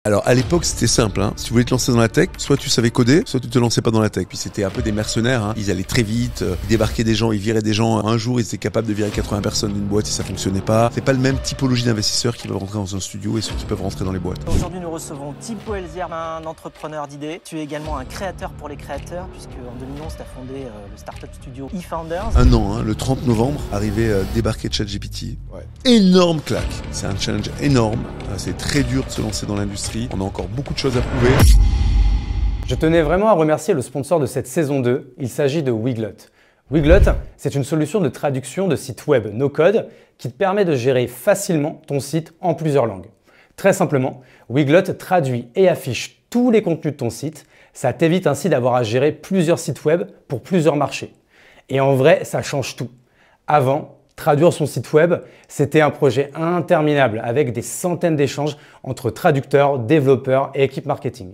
Alors à l'époque c'était simple, hein. Si tu voulais te lancer dans la tech, soit tu savais coder, soit tu te lançais pas dans la tech. Puis c'était un peu des mercenaires, hein. Ils allaient très vite, ils débarquaient des gens, ils viraient des gens. Un jour ils étaient capables de virer 80 personnes d'une boîte si ça fonctionnait pas. C'est pas le même typologie d'investisseurs qui peuvent rentrer dans un studio et ceux qui peuvent rentrer dans les boîtes. Aujourd'hui nous recevons Thibaut Elzière, un entrepreneur d'idées. Tu es également un créateur pour les créateurs puisque en 2011 tu as fondé le startup studio eFounders. Un an, hein, le 30 novembre, arrivé débarquer ChatGPT. Ouais. Énorme claque. C'est un challenge énorme. C'est très dur de se lancer dans l'industrie. On a encore beaucoup de choses à prouver. Je tenais vraiment à remercier le sponsor de cette saison 2. Il s'agit de Weglot. Weglot, c'est une solution de traduction de site web no-code qui te permet de gérer facilement ton site en plusieurs langues. Très simplement, Weglot traduit et affiche tous les contenus de ton site. Ça t'évite ainsi d'avoir à gérer plusieurs sites web pour plusieurs marchés. Et en vrai, ça change tout. Avant, traduire son site web, c'était un projet interminable avec des centaines d'échanges entre traducteurs, développeurs et équipes marketing.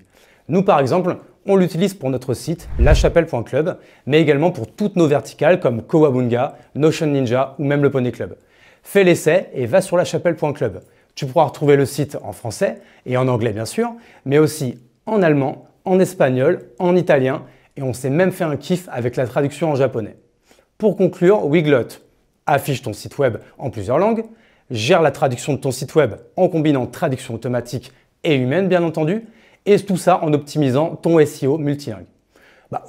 Nous, par exemple, on l'utilise pour notre site lachapelle.club, mais également pour toutes nos verticales comme Kowabunga, Notion Ninja ou même le Pony Club. Fais l'essai et va sur lachapelle.club. Tu pourras retrouver le site en français et en anglais bien sûr, mais aussi en allemand, en espagnol, en italien et on s'est même fait un kiff avec la traduction en japonais. Pour conclure, Weglot affiche ton site web en plusieurs langues, gère la traduction de ton site web en combinant traduction automatique et humaine bien entendu, et tout ça en optimisant ton SEO multilingue.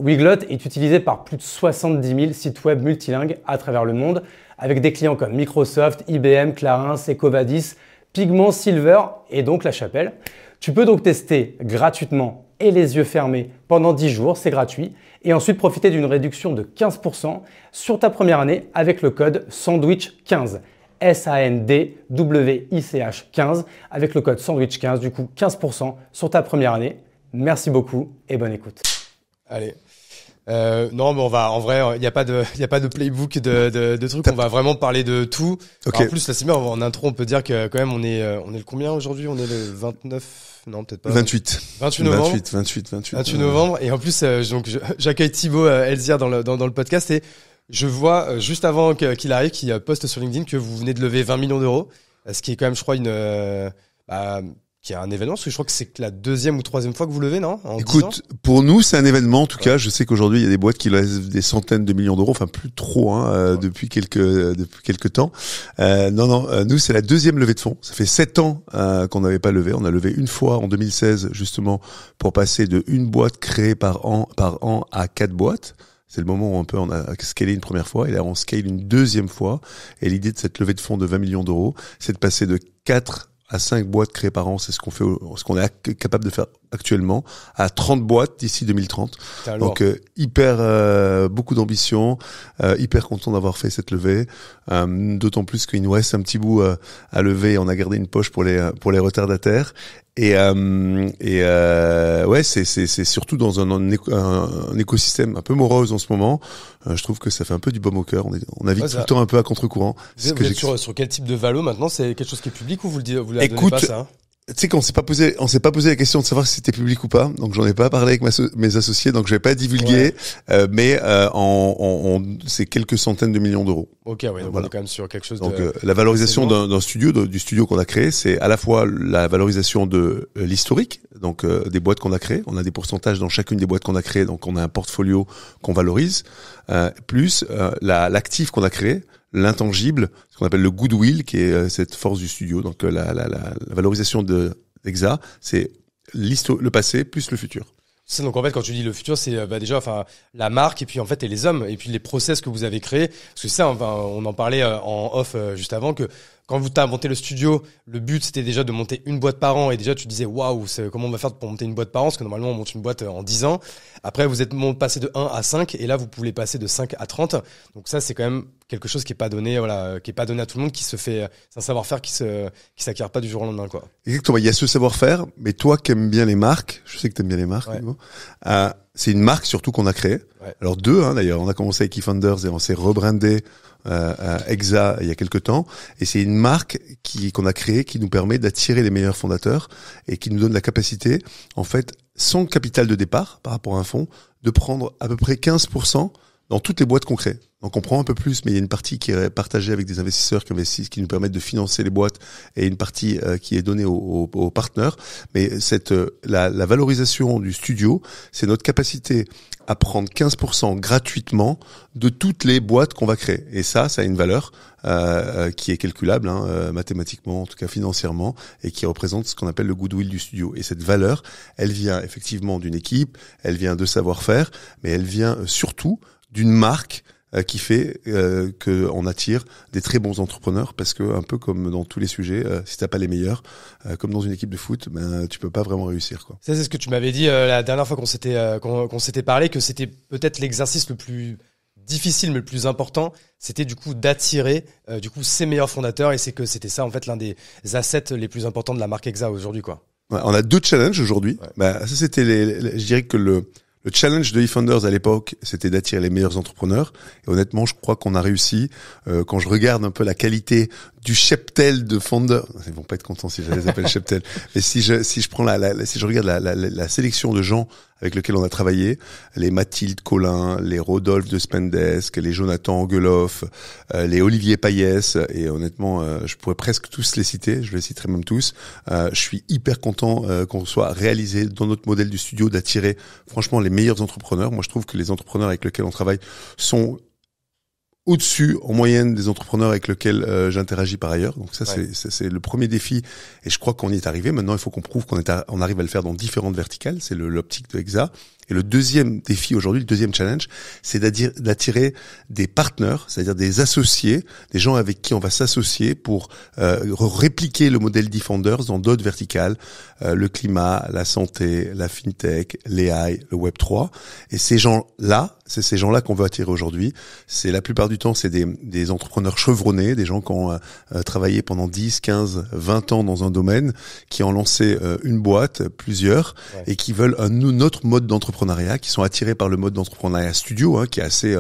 Weglot est utilisé par plus de 70 000 sites web multilingues à travers le monde, avec des clients comme Microsoft, IBM, Clarins, Ecovadis, Pigment, Silver et donc La Chapelle. Tu peux donc tester gratuitement et les yeux fermés pendant 10 jours, c'est gratuit, et ensuite profiter d'une réduction de 15% sur ta première année avec le code SANDWICH15. SANDWICH 15 avec le code SANDWICH15, du coup 15% sur ta première année. Merci beaucoup et bonne écoute. Allez. Non, mais en vrai, il n'y a pas de playbook de trucs. On va vraiment parler de tout. Okay. Alors, en plus, là, c'est bien. En intro, on peut dire que quand même, on est le combien aujourd'hui? On est le 29, non, peut-être pas. 28 novembre. 28 novembre. Et en plus, donc, j'accueille Thibaut Elzière dans le podcast et je vois, juste avant qu'il arrive, qu'il poste sur LinkedIn que vous venez de lever 20 millions d'euros. Ce qui est quand même, je crois, qui est un événement, parce que je crois que c'est la deuxième ou troisième fois que vous levez, non? Écoute, pour nous, c'est un événement, en tout cas. Je sais qu'aujourd'hui, il y a des boîtes qui lèvent des centaines de millions d'euros, enfin, plus trop, depuis quelques temps. Nous, c'est la deuxième levée de fonds. Ça fait 7 ans, qu'on n'avait pas levé. On a levé une fois en 2016, justement, pour passer de une boîte créée par an à 4 boîtes. C'est le moment où on a scalé une première fois et là on scale une deuxième fois. Et l'idée de cette levée de fonds de 20 millions d'euros, c'est de passer de 4 à 5 boîtes créées par an, c'est ce qu'on est capable de faire actuellement, à 30 boîtes d'ici 2030. Donc beaucoup d'ambition, hyper content d'avoir fait cette levée. D'autant plus qu'il nous reste un petit bout à lever. On a gardé une poche pour les retardataires. Ouais, c'est surtout dans un écosystème un peu morose en ce moment. Je trouve que ça fait un peu du baume au cœur. On navigue tout le temps un peu à contre-courant. Vous êtes sur quel type de valo maintenant? C'est quelque chose qui est public ou vous la donnez pas, ça? Tu sais qu'on s'est pas posé la question de savoir si c'était public ou pas. Donc j'en ai pas parlé avec mes associés, donc je vais pas divulguer. Ouais. Mais c'est quelques centaines de millions d'euros. Ok, ouais. Donc voilà. On est quand même sur quelque chose. Donc la valorisation du studio qu'on a créé, c'est à la fois la valorisation de l'historique, donc des boîtes qu'on a créées. On a des pourcentages dans chacune des boîtes qu'on a créées, donc on a un portfolio qu'on valorise, plus l'actif qu'on a créé. L'intangible, ce qu'on appelle le goodwill, qui est cette force du studio. Donc la valorisation d'Exa, c'est le passé plus le futur. C'est donc en fait quand tu dis le futur, c'est déjà la marque et puis en fait et les hommes et puis les process que vous avez créés. Parce que ça, on en parlait en off juste avant que quand vous t'as monté le studio, le but c'était déjà de monter une boîte par an et déjà tu disais waouh, comment on va faire pour monter une boîte par an parce que normalement on monte une boîte en 10 ans. Après vous êtes passé de 1 à 5 et là vous pouvez passer de 5 à 30. Donc ça c'est quand même quelque chose qui est pas donné qui est pas donné à tout le monde, qui se fait, c'est un savoir-faire qui s'acquiert pas du jour au lendemain, quoi. Exactement, il y a ce savoir-faire, mais toi qui aimes bien les marques, je sais que t'aimes bien les marques, ouais. C'est une marque surtout qu'on a créée. Ouais. Alors d'ailleurs, on a commencé avec eFounders et on s'est rebrandé Exa il y a quelques temps, et c'est une marque qu'on a créée qui nous permet d'attirer les meilleurs fondateurs et qui nous donne la capacité, en fait, sans capital de départ par rapport à un fonds, de prendre à peu près 15% dans toutes les boîtes qu'on crée. Donc on prend un peu plus, mais il y a une partie qui est partagée avec des investisseurs qui investissent, qui nous permettent de financer les boîtes, et une partie qui est donnée aux partenaires. Mais la valorisation du studio, c'est notre capacité à prendre 15% gratuitement de toutes les boîtes qu'on va créer. Et ça a une valeur qui est calculable, mathématiquement, en tout cas financièrement, et qui représente ce qu'on appelle le goodwill du studio. Et cette valeur, elle vient effectivement d'une équipe, elle vient de savoir-faire, mais elle vient surtout d'une marque qui fait que on attire des très bons entrepreneurs, parce que un peu comme dans tous les sujets, si t'as pas les meilleurs, comme dans une équipe de foot, tu peux pas vraiment réussir, quoi. Ça, c'est ce que tu m'avais dit la dernière fois qu'on s'était parlé, que c'était peut-être l'exercice le plus difficile mais le plus important, c'était du coup d'attirer ces meilleurs fondateurs, et c'est que c'était ça en fait l'un des assets les plus importants de la marque Exa aujourd'hui, quoi. Ouais, on a 2 challenges aujourd'hui. Ouais. Ça c'était je dirais que le challenge de eFounders à l'époque, c'était d'attirer les meilleurs entrepreneurs. Et honnêtement, je crois qu'on a réussi. Quand je regarde un peu la qualité du cheptel de founders, ils vont pas être contents si je les appelle cheptel. Mais si je prends si je regarde la sélection de gens avec lesquels on a travaillé, les Mathilde Collin, les Rodolphe de Spendesk, les Jonathan Angeloff, les Olivier Payès, et honnêtement, je pourrais presque tous les citer, je les citerai même tous. Je suis hyper content qu'on soit réalisé dans notre modèle du studio d'attirer franchement les meilleurs entrepreneurs. Moi, je trouve que les entrepreneurs avec lesquels on travaille sont au-dessus en moyenne des entrepreneurs avec lesquels j'interagis par ailleurs. Donc ça, c'est le premier défi, et je crois qu'on y est arrivé. Maintenant, il faut qu'on prouve on arrive à le faire dans différentes verticales. C'est l'optique de Exa. Et le deuxième défi aujourd'hui, le deuxième challenge, c'est d'attirer des partenaires, c'est-à-dire des associés, des gens avec qui on va s'associer pour répliquer le modèle d'eFounders dans d'autres verticales, le climat, la santé, la fintech, l'AI, le Web3. Et ces gens-là, c'est ces gens-là qu'on veut attirer aujourd'hui. C'est la plupart du temps, c'est des entrepreneurs chevronnés, des gens qui ont travaillé pendant 10, 15, 20 ans dans un domaine, qui ont lancé une boîte, plusieurs, et qui veulent un autre mode d'entrepreneuriat, qui sont attirés par le mode d'entrepreneuriat studio, qui est assez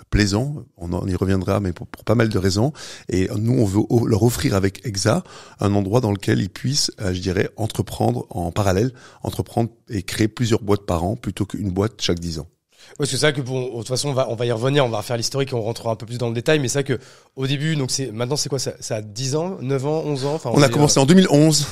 plaisant. On y reviendra, mais pour pas mal de raisons. Et nous, on veut leur offrir avec Exa un endroit dans lequel ils puissent, je dirais, entreprendre en parallèle, entreprendre et créer plusieurs boîtes par an plutôt qu'une boîte chaque 10 ans. Oui, parce que c'est vrai que de toute façon, on va y revenir, on va refaire l'historique et on rentrera un peu plus dans le détail, mais c'est vrai que au début, donc maintenant c'est quoi, ça a 10 ans, 9 ans, 11 ans, enfin. On a commencé en 2011,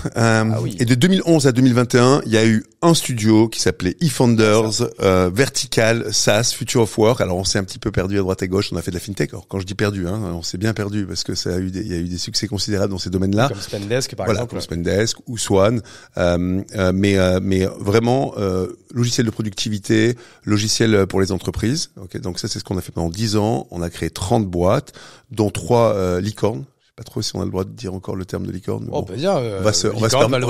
oui. Et de 2011 à 2021, il y a eu un studio qui s'appelait eFounders, Vertical, SaaS, Future of Work. Alors on s'est un petit peu perdu à droite et gauche, on a fait de la fintech. Alors quand je dis perdu, on s'est bien perdu parce que il y a eu des succès considérables dans ces domaines-là. Comme Spendesk par exemple. Comme Spendesk ou Swan. Mais vraiment, logiciel de productivité, logiciel pour les entreprises. Okay, donc ça, c'est ce qu'on a fait pendant 10 ans. On a créé 30 boîtes, dont 3 licornes. Je sais pas trop si on a le droit de dire encore le terme de licorne. On peut dire. On va se permettre. On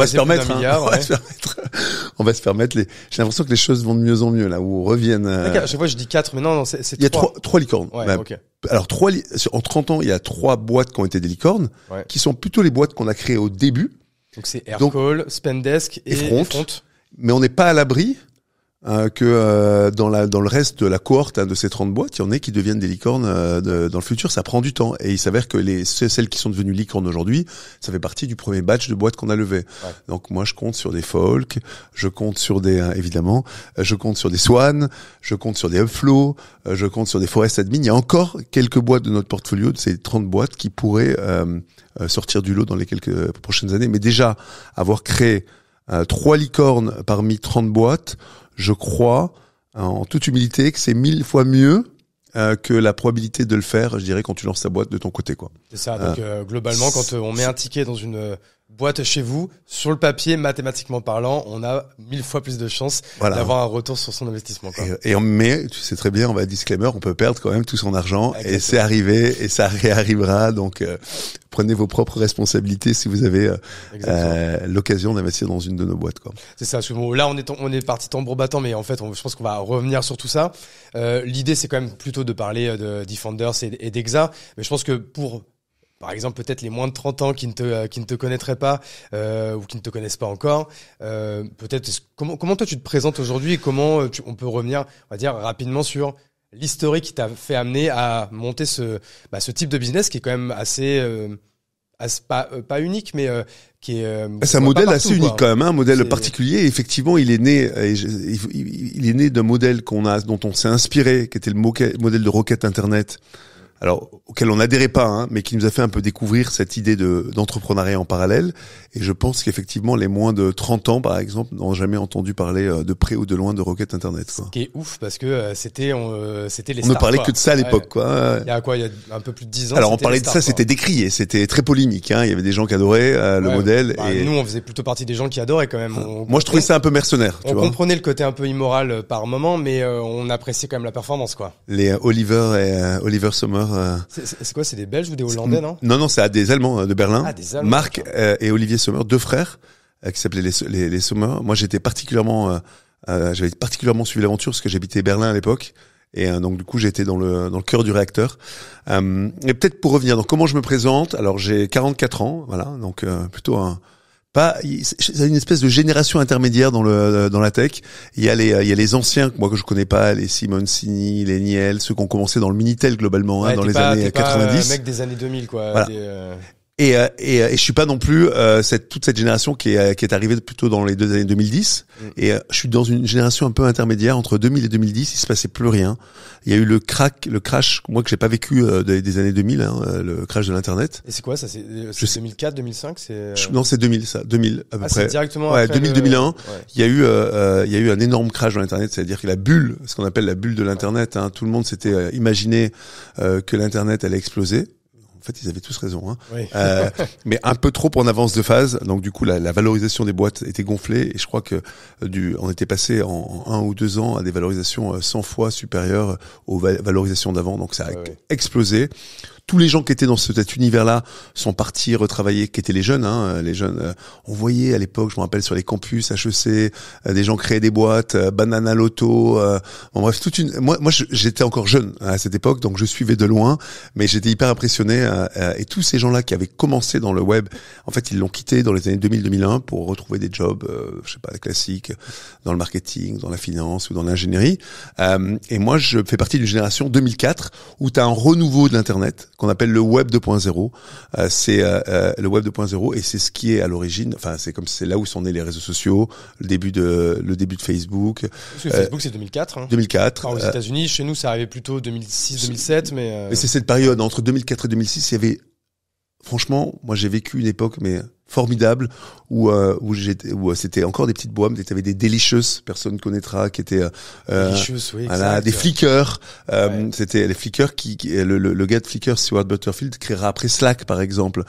va se permettre. J'ai l'impression que les choses vont de mieux en mieux là, où reviennent. À chaque fois, je dis 4, mais non, c'est 3. Il y a 3 licornes. Ouais, okay. Alors en 30 ans, il y a 3 boîtes qui ont été des licornes, qui sont plutôt les boîtes qu'on a créées au début. Donc c'est Aircall, Spendesk et Front. Mais on n'est pas à l'abri que dans le reste de la cohorte de ces 30 boîtes, il y en a qui deviennent des licornes dans le futur. Ça prend du temps, et il s'avère que celles qui sont devenues licornes aujourd'hui, ça fait partie du premier batch de boîtes qu'on a levé. Donc moi, je compte sur des Folk, je compte sur je compte sur des Swan, je compte sur des Upflow, je compte sur des Forest Admin. Il y a encore quelques boîtes de notre portfolio, de ces 30 boîtes, qui pourraient sortir du lot dans les quelques prochaines années. Mais déjà, avoir créé 3 licornes parmi 30 boîtes, je crois, en toute humilité, que c'est 1000 fois mieux que la probabilité de le faire, je dirais, quand tu lances ta boîte de ton côté, quoi. C'est ça. Donc globalement, quand on met un ticket dans une boîte chez vous, sur le papier, mathématiquement parlant, on a 1000 fois plus de chances d'avoir un retour sur son investissement, quoi. Mais tu sais très bien, on va disclaimer, on peut perdre quand même tout son argent. Exactement. Et c'est arrivé, et ça réarrivera. Donc prenez vos propres responsabilités si vous avez l'occasion d'investir dans une de nos boîtes, quoi. C'est ça. Parce que bon, là, on est parti tambour battant, mais en fait, je pense qu'on va revenir sur tout ça. L'idée, c'est quand même plutôt de parler d'eFounders et d'Exa, mais je pense que par exemple, peut-être les moins de 30 ans qui ne te connaîtraient pas ou qui ne te connaissent pas encore, peut-être comment toi tu te présentes aujourd'hui, et comment on peut revenir, on va dire, rapidement sur l'historique qui t'a fait amener à monter ce type de business qui est quand même assez pas unique, mais qui est c'est un modèle assez unique quand même, un modèle particulier. Effectivement, il est né d'un modèle dont on s'est inspiré, qui était le modèle de requête internet, alors auquel on n'adhérait pas, hein, mais qui nous a fait un peu découvrir cette idée d'entrepreneuriat en parallèle. Et je pense qu'effectivement, les moins de 30 ans, par exemple, n'ont jamais entendu parler de près ou de loin de Rocket Internet, quoi. Ce qui est ouf parce que c'était les On stars. ne parlait quoi. que de ça à l'époque, quoi. Il y a un peu plus de 10 ans. Alors on c'était parlait les de stars, ça, quoi. c'était décrié, c'était très polémique, hein. Il y avait des gens qui adoraient le modèle. Bah, et nous, on faisait plutôt partie des gens qui adoraient quand même. moi, je trouvais ça un peu mercenaire, tu On vois. comprenait le côté un peu immoral par moment, mais on appréciait quand même la performance, quoi. Les Oliver Sommer. C'est quoi, c'est des Belges ou des Hollandais, non? Non, c'est des Allemands de Berlin. Ah, des Allemands. Marc et Olivier Sommer, deux frères qui s'appelaient les Sommer. Moi, j'avais particulièrement suivi l'aventure parce que j'habitais Berlin à l'époque. Et donc du coup j'étais dans le cœur du réacteur. Et peut-être pour revenir, donc comment je me présente. Alors j'ai 44 ans, voilà, donc plutôt c'est une espèce de génération intermédiaire dans la tech. Il y a les anciens que je connais pas, les Simoncini, les Niel, ceux qui ont commencé dans le Minitel globalement, dans les années 90. Mec des années 2000, quoi. Voilà. Et je suis pas non plus toute cette génération qui est arrivée plutôt dans les 2 années 2010. Et je suis dans une génération un peu intermédiaire entre 2000 et 2010. Il se passait plus rien. Il y a eu le crash, moi que j'ai pas vécu des années 2000, le crash de l'internet. Et c'est quoi ça? C'est 2004, 2005. Non, c'est 2000 ça, 2000 à peu près. C'est directement. Ouais, après 2000-2001. Ouais. Il y a eu un énorme crash de l'internet, c'est-à-dire que la bulle, ce qu'on appelle la bulle de l'internet, hein, tout le monde s'était imaginé que l'internet allait exploser. En fait, ils avaient tous raison, hein. Oui. Mais un peu trop en avance de phase. Donc, du coup, la valorisation des boîtes était gonflée. Et je crois que on était passé en 1 ou 2 ans à des valorisations 100 fois supérieures aux valorisations d'avant. Donc, ça a explosé. Tous les gens qui étaient dans cet univers-là sont partis retravailler, qui étaient les jeunes, hein, les jeunes. On voyait à l'époque, je me rappelle, sur les campus HEC, des gens créaient des boîtes, Banana Lotto. Bon, bref, moi, j'étais encore jeune à cette époque, donc je suivais de loin, mais j'étais hyper impressionné. Et tous ces gens-là qui avaient commencé dans le web, en fait, ils l'ont quitté dans les années 2000-2001 pour retrouver des jobs, je sais pas, classiques, dans le marketing, dans la finance ou dans l'ingénierie. Et moi, je fais partie d'une génération 2004 où tu as un renouveau de l'internet qu'on appelle le web 2.0. C'est le web 2.0 et c'est ce qui est à l'origine. Enfin, c'est là où sont nés les réseaux sociaux, le début de Facebook. Parce que Facebook c'est 2004. Hein. 2004. Alors, aux États-Unis, chez nous, ça arrivait plutôt 2006-2007, mais. Mais c'est cette période entre 2004 et 2006. Il y avait, franchement, moi j'ai vécu une époque formidable où c'était encore des petites boîtes, t'avais des Delicious, personne connaîtra, qui étaient Delicious, oui, voilà, exact. des Flickr, c'était les Flickr qui le gars de Flickr, Stuart Butterfield, créera après Slack par exemple.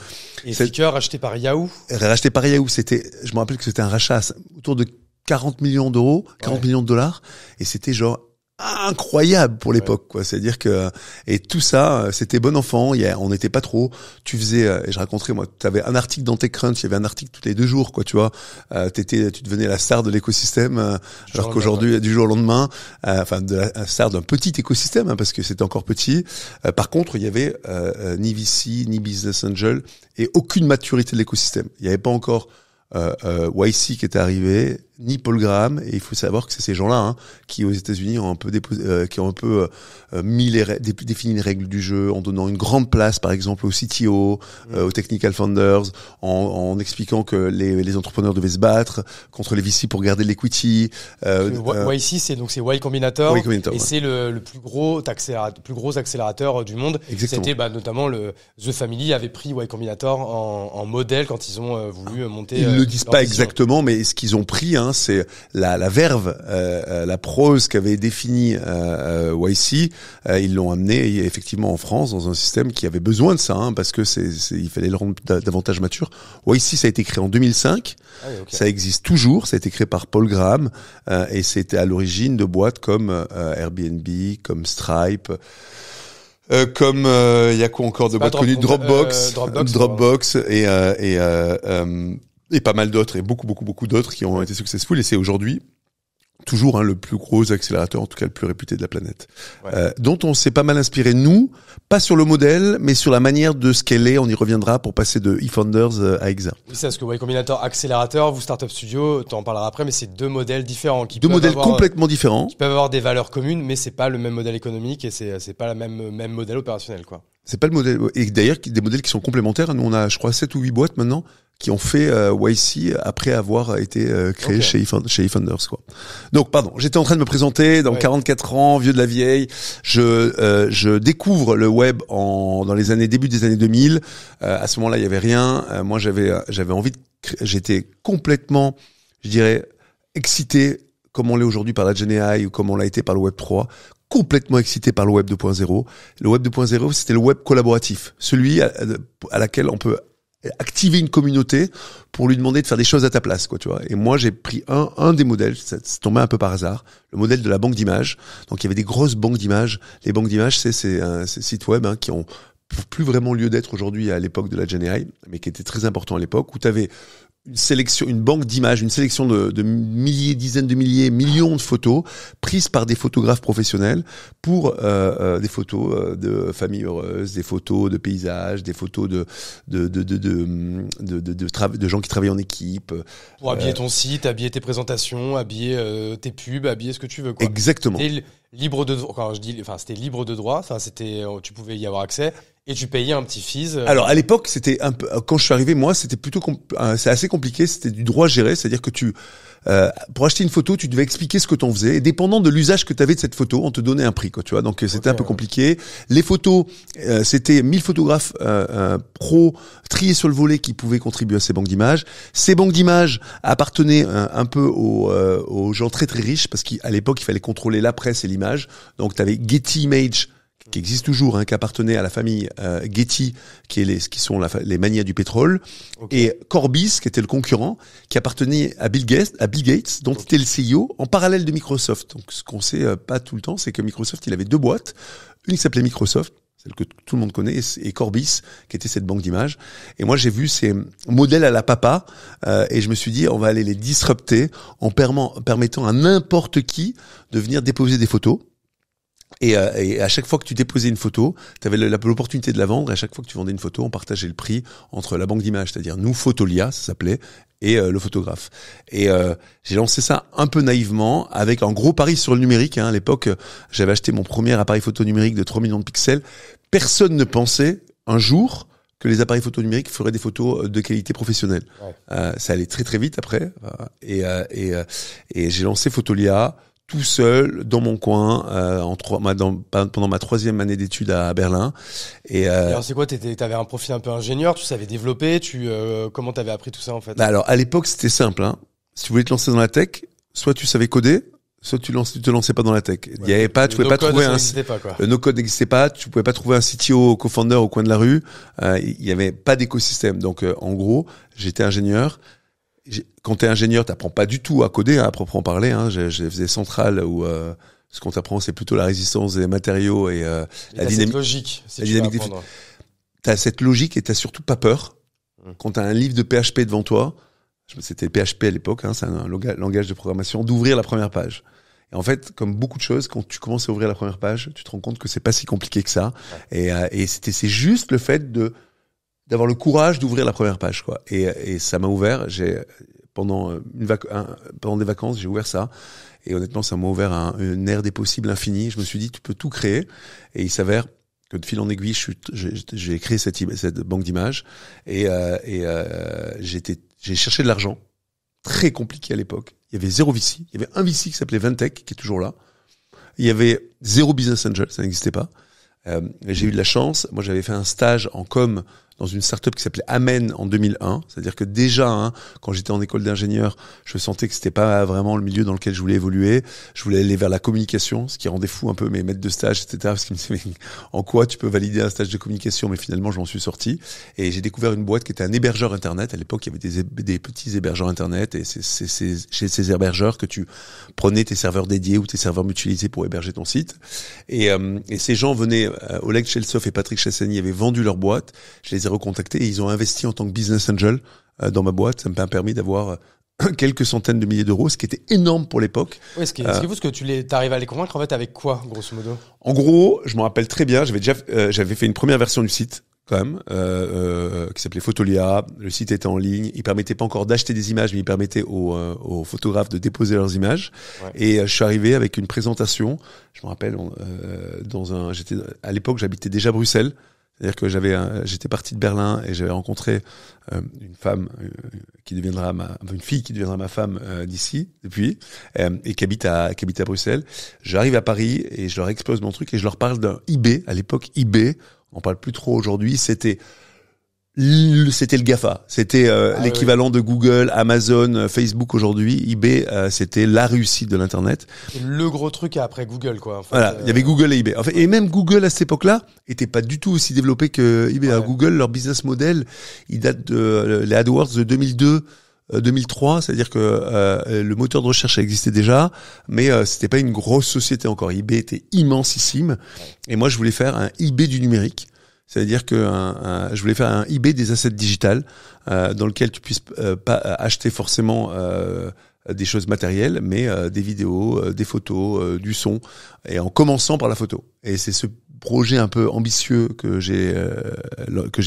Et Flickr racheté par Yahoo. Racheté par Yahoo, je me rappelle que c'était un rachat autour de 40 millions d'euros, 40 millions de dollars, et c'était genre incroyable pour l'époque, quoi. C'est-à-dire que, et tout ça, c'était bon enfant, on n'était pas trop, tu faisais, et je raconterai, moi, tu avais un article dans TechCrunch, il y avait un article tous les 2 jours, quoi, tu vois, tu devenais la star de l'écosystème, alors qu'aujourd'hui, du jour au lendemain, la star d'un petit écosystème, hein, parce que c'était encore petit. Par contre, il y avait, ni VC, ni Business Angel, et aucune maturité de l'écosystème. Il n'y avait pas encore, YC qui était arrivé, ni Paul Graham, et il faut savoir que c'est ces gens-là, hein, qui aux États-Unis ont un peu défini les règles du jeu en donnant une grande place, par exemple, au CTO, aux technical founders, en expliquant que les entrepreneurs devaient se battre contre les VC pour garder l'equity. YC, c'est Y Combinator, et c'est le plus gros accélérateur du monde. Exactement. C'était notamment The Family avait pris Y Combinator en modèle quand ils ont voulu monter. Ils le disent pas exactement, mais ce qu'ils ont pris, hein, c'est la verve, la prose qu'avait défini YC. Ils l'ont amené effectivement en France dans un système qui avait besoin de ça, hein, parce que il fallait le rendre davantage mature. YC, ça a été créé en 2005. Okay. Ça existe toujours. Ça a été créé par Paul Graham et c'était à l'origine de boîtes comme Airbnb, comme Stripe. Comme il y a quoi encore de boîtes connues, Dropbox et pas mal d'autres, et beaucoup d'autres qui ont été successful, et c'est aujourd'hui toujours le plus gros accélérateur, en tout cas le plus réputé de la planète, dont on s'est pas mal inspiré, nous, pas sur le modèle, mais sur la manière de scaler. On y reviendra pour passer de eFounders à Exa. Oui, c'est parce que Y Combinator accélérateur, vous Startup Studio, t'en parleras après, mais c'est 2 modèles différents Complètement différents, qui peuvent avoir des valeurs communes, mais c'est pas le même modèle économique et c'est pas le même modèle opérationnel, quoi. C'est pas le modèle, et d'ailleurs des modèles qui sont complémentaires. Nous on a, je crois, 7 ou 8 boîtes maintenant qui ont fait YC après avoir été créé chez eFounders, quoi. Donc, pardon, j'étais en train de me présenter, dans 44 ans, vieux de la vieille, je découvre le web dans les début des années 2000. À ce moment-là, il y avait rien. Moi, j'avais envie j'étais complètement, je dirais, excité, comme on l'est aujourd'hui par la Gen AI ou comme on l'a été par le Web 3, complètement excité par le Web 2.0. Le Web 2.0, c'était le web collaboratif, celui à laquelle on peut activer une communauté pour lui demander de faire des choses à ta place, quoi, tu vois. Et moi, j'ai pris un des modèles, c'est tombé un peu par hasard, le modèle de la banque d'images. Donc, il y avait des grosses banques d'images. Les banques d'images, c'est ces sites web qui ont plus vraiment lieu d'être aujourd'hui à l'époque de la Gen AI, mais qui était très important à l'époque, où tu avais une banque d'images, une sélection de milliers, dizaines de milliers, millions de photos prises par des photographes professionnels pour des photos de familles heureuses, des photos de paysages, des photos de gens qui travaillent en équipe. Pour habiller ton site, habiller tes présentations, habiller tes pubs, habiller ce que tu veux, quoi. Exactement. C'était libre de droit. C'était libre de droit. Enfin, tu pouvais y avoir accès. Et tu payais un petit fees. Alors à l'époque, c'était un peu, quand je suis arrivé, moi, c'était plutôt c'est assez compliqué. C'était du droit géré, c'est-à-dire que pour acheter une photo, tu devais expliquer ce que t'en faisais, et dépendant de l'usage que tu avais de cette photo, on te donnait un prix, quoi, tu vois. Donc c'était un peu compliqué. Les photos, c'était 1000 photographes pro triés sur le volet qui pouvaient contribuer à ces banques d'images. Ces banques d'images appartenaient un peu aux gens très très riches, parce qu'à l'époque, il fallait contrôler la presse et l'image. Donc tu avais Getty Image, qui existe toujours, qui appartenait à la famille Getty, qui sont les manias du pétrole, et Corbis, qui était le concurrent, qui appartenait à Bill Gates, dont il était le CEO, en parallèle de Microsoft. Donc, ce qu'on sait pas tout le temps, c'est que Microsoft, il avait deux boîtes, une qui s'appelait Microsoft, celle que tout le monde connaît, et Corbis, qui était cette banque d'images. Et moi, j'ai vu ces modèles à la papa, et je me suis dit, on va aller les disrupter en permettant à n'importe qui de venir déposer des photos. Et à chaque fois que tu déposais une photo, tu avais l'opportunité de la vendre, et à chaque fois que tu vendais une photo, on partageait le prix entre la banque d'images, c'est-à-dire nous, Photolia, ça s'appelait, et le photographe. Et j'ai lancé ça un peu naïvement, avec un gros pari sur le numérique. À l'époque, j'avais acheté mon premier appareil photo numérique de 3 millions de pixels. Personne ne pensait un jour que les appareils photo numériques feraient des photos de qualité professionnelle. Ça allait très très vite après, et j'ai lancé Photolia tout seul dans mon coin pendant ma 3e année d'études à Berlin. Et alors c'est quoi, t'avais un profil un peu ingénieur, tu savais développer, comment t'avais appris tout ça en fait? Alors à l'époque c'était simple, Si tu voulais te lancer dans la tech, soit tu savais coder, soit tu te lançais pas dans la tech. Il y avait pas, tu pouvais pas trouver le no-code n'existait pas, tu pouvais pas trouver un CTO co-founder au coin de la rue. Il y avait pas d'écosystème. Donc en gros, j'étais ingénieur. Quand t'es ingénieur, t'apprends pas du tout à coder, à proprement parler. Je faisais Centrale où ce qu'on t'apprend, c'est plutôt la résistance des matériaux et la dynamique. Logique. T'as cette logique et t'as surtout pas peur. Quand t'as un livre de PHP devant toi, c'était PHP à l'époque, c'est un langage de programmation, d'ouvrir la première page. Et en fait, comme beaucoup de choses, quand tu commences à ouvrir la première page, tu te rends compte que c'est pas si compliqué que ça. Et c'est juste le fait d'avoir le courage d'ouvrir la première page, quoi. Et ça m'a ouvert. Pendant des vacances, j'ai ouvert ça. Et honnêtement, ça m'a ouvert une ère des possibles infinie. Je me suis dit, tu peux tout créer. Et il s'avère que de fil en aiguille, j'ai créé cette banque d'images. Et j'ai cherché de l'argent. Très compliqué à l'époque. Il y avait 0 VC. Il y avait un VC qui s'appelait Ventec, qui est toujours là. Il y avait 0 business angel, ça n'existait pas. J'ai eu de la chance. Moi, j'avais fait un stage en com dans une startup qui s'appelait Amen en 2001. C'est-à-dire que déjà, quand j'étais en école d'ingénieur, je sentais que c'était pas vraiment le milieu dans lequel je voulais évoluer. Je voulais aller vers la communication, ce qui rendait fou un peu mes maîtres de stage, etc. Parce qu'ils me disaient, mais en quoi tu peux valider un stage de communication? Mais finalement, je m'en suis sorti. Et j'ai découvert une boîte qui était un hébergeur Internet. À l'époque, il y avait des petits hébergeurs Internet. Et c'est chez ces hébergeurs que tu prenais tes serveurs dédiés ou tes serveurs mutualisés pour héberger ton site. Et ces gens venaient, Oleg Cheltsov et Patrick Chassani avaient vendu leur boîte. Je les ai recontactés et ils ont investi en tant que business angel dans ma boîte. Ça m'a permis d'avoir quelques centaines de milliers d'euros, ce qui était énorme pour l'époque. Oui, ce qui est fou, ce que t'arrives à les convaincre en fait avec quoi, grosso modo? En gros, je me rappelle très bien, j'avais fait une première version du site quand même, qui s'appelait Photolia. Le site était en ligne. Il permettait pas encore d'acheter des images, mais il permettait aux photographes de déposer leurs images. Ouais. Et je suis arrivé avec une présentation. Je me rappelle, à l'époque, j'habitais déjà Bruxelles. C'est-à-dire que j'étais parti de Berlin et j'avais rencontré une femme une fille qui deviendra ma femme d'ici depuis et qui habite à Bruxelles. J'arrive à Paris et je leur explose mon truc et je leur parle d'un eBay. À l'époque, eBay, on parle plus trop aujourd'hui. C'était le GAFA, c'était l'équivalent de Google, Amazon, Facebook aujourd'hui. eBay, c'était la réussite de l'internet. Le gros truc après Google, quoi. En fait, voilà, il y avait Google et eBay. En fait, et même Google à cette époque-là était pas du tout aussi développé que eBay. Ouais. Google, leur business model, il date de les AdWords de 2002. 2003, c'est-à-dire que le moteur de recherche existait déjà, mais c'était pas une grosse société encore. eBay était immensissime, ouais. Et moi je voulais faire un eBay du numérique. C'est-à-dire que je voulais faire un eBay des assets digitales dans lequel tu puisses pas acheter forcément des choses matérielles, mais des vidéos, des photos, du son, et en commençant par la photo. Et c'est ce projet un peu ambitieux que j'ai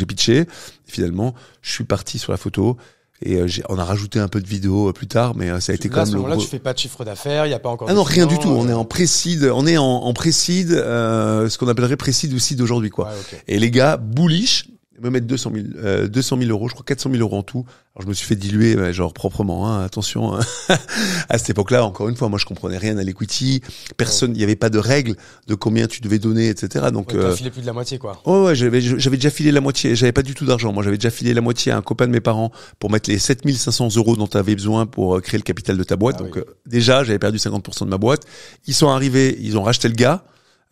pitché. Et finalement, je suis parti sur la photo. Et on a rajouté un peu de vidéos plus tard, mais ça a été quand même le gros... Là, tu fais pas de chiffre d'affaires, il y a pas encore... Ah non, rien du tout. On est en pré-seed, en pré-seed, ce qu'on appellerait pré-seed ou seed aujourd'hui, quoi. Ouais, okay. Et les gars, bullish, me mettre 200 000 euros, je crois 400 000 euros en tout. Alors je me suis fait diluer, genre proprement, hein, attention. Hein. À cette époque-là, encore une fois, moi je comprenais rien à l'equity. Personne, il y avait pas de règles de combien tu devais donner, etc. Donc t'as filé plus de la moitié, quoi. Ouais, j'avais déjà filé la moitié. J'avais pas du tout d'argent. Moi, j'avais déjà filé la moitié à un copain de mes parents pour mettre les 7 500 euros dont tu avais besoin pour créer le capital de ta boîte. Donc déjà, j'avais perdu 50% de ma boîte. Ils sont arrivés, ils ont racheté le gars.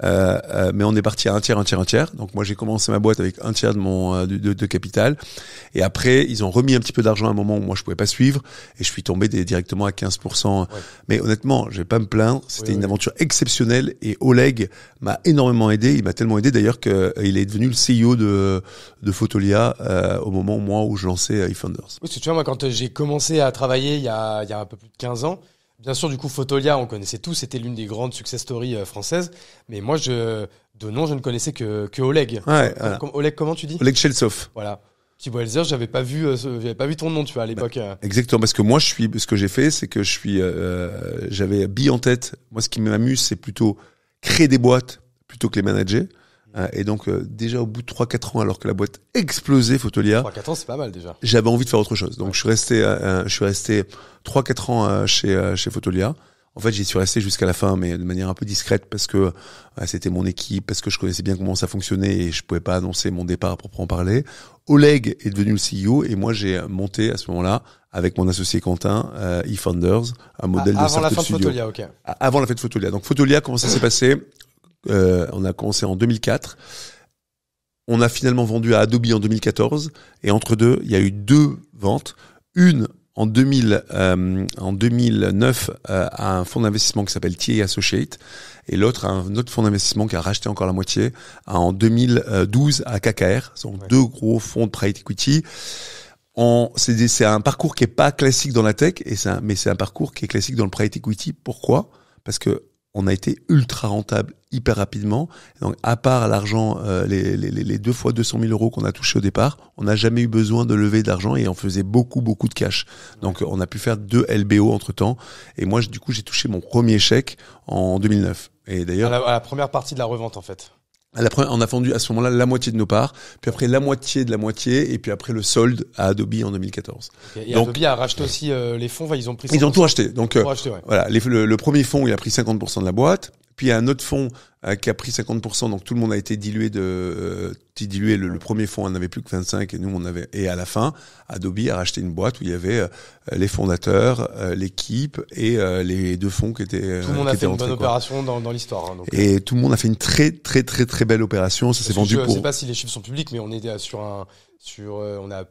Mais on est parti à un tiers. Donc moi j'ai commencé ma boîte avec un tiers de mon de capital. Et après ils ont remis un petit peu d'argent à un moment où moi je pouvais pas suivre et je suis tombé directement à 15%. Ouais. Mais honnêtement, je vais pas me plaindre. C'était une aventure exceptionnelle et Oleg m'a énormément aidé. Il m'a tellement aidé d'ailleurs qu'il est devenu le CEO de Fotolia au moment où je lançais eFounders. Oui, parce que tu vois, moi quand j'ai commencé à travailler il y a un peu plus de 15 ans. Bien sûr, du coup, Fotolia, on connaissait tous, c'était l'une des grandes success stories françaises. Mais moi, de nom, je ne connaissais que Oleg. Ouais, voilà. Oleg, comment tu dis? Oleg Cheltsov. Voilà. Thibaut Elzer, j'avais pas vu ton nom, tu vois, à l'époque. Exactement, parce que moi, ce que j'ai fait, c'est que j'avais bille en tête. Moi, ce qui m'amuse, c'est plutôt créer des boîtes plutôt que les manager. Et donc déjà au bout de 3-4 ans, alors que la boîte explosait, Fotolia, 3-4 ans c'est pas mal déjà. J'avais envie de faire autre chose. Donc je suis resté 3-4 ans chez Fotolia. En fait, j'y suis resté jusqu'à la fin, mais de manière un peu discrète parce que c'était mon équipe, parce que je connaissais bien comment ça fonctionnait et je pouvais pas annoncer mon départ à proprement parler. Oleg est devenu le CEO et moi j'ai monté à ce moment-là avec mon associé Quentin eFounders, un modèle de startup studio. Avant la fin de Fotolia, ok. Avant la fin de Fotolia. Donc Fotolia, comment ça s'est passé? On a commencé en 2004. On a finalement vendu à Adobe en 2014. Et entre deux, il y a eu 2 ventes. Une en 2009 à un fonds d'investissement qui s'appelle TA Associates. Et l'autre à un autre fonds d'investissement qui a racheté encore la moitié en 2012 à KKR. Ce sont 2 gros fonds de private equity. C'est un parcours qui est pas classique dans la tech, mais c'est un parcours qui est classique dans le private equity. Pourquoi? Parce que on a été ultra rentable hyper rapidement. Donc, à part l'argent, les 2 fois 200 000 euros qu'on a touché au départ, on n'a jamais eu besoin de lever d'argent et on faisait beaucoup de cash. Donc, on a pu faire 2 LBO entre temps. Et moi, du coup, j'ai touché mon premier chèque en 2009. Et d'ailleurs, à la première partie de la revente, en fait. On a vendu à ce moment-là la moitié de nos parts, puis après la moitié de la moitié, et puis après le solde à Adobe en 2014. Okay. Et donc, Adobe a racheté aussi les fonds, ils ont pris 50%. Ils ont tout racheté. Donc ouais. Voilà, le premier fonds, il a pris 50% de la boîte, puis il y a un autre fonds qui a pris 50%, donc tout le monde a été dilué le premier fonds en avait plus que 25 et nous et à la fin, Adobe a racheté une boîte où il y avait les fondateurs, l'équipe et les 2 fonds qui étaient tout le monde a fait une bonne opération dans l'histoire hein, donc, et tout le monde a fait une très belle opération, ça s'est vendu pour... Je sais pas si les chiffres sont publics mais on est on a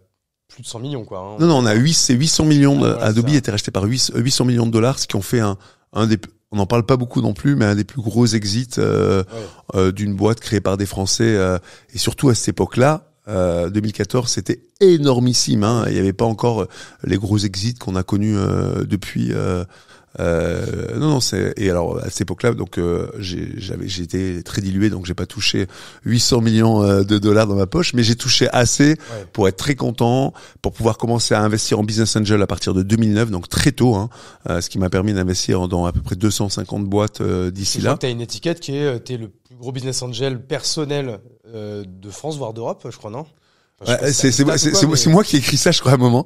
plus de 100 millions quoi hein. Non, on a 800 millions Adobe a été racheté par 800 millions de dollars, ce qui ont fait un des, on n'en parle pas beaucoup non plus, mais un des plus gros exits d'une boîte créée par des Français et surtout à cette époque-là, 2014, c'était énormissime. Hein. Il n'y avait pas encore les gros exits qu'on a connus depuis Non, et alors à cette époque-là, donc j'ai été très dilué, donc j'ai pas touché 800 millions de dollars dans ma poche, mais j'ai touché assez pour être très content, pour pouvoir commencer à investir en business angel à partir de 2009, donc très tôt, ce qui m'a permis d'investir dans à peu près 250 boîtes d'ici là. Tu as une étiquette qui est t'es le plus gros business angel personnel de France voire d'Europe, je crois, non? C'est moi qui ai écrit ça, je crois, à un moment.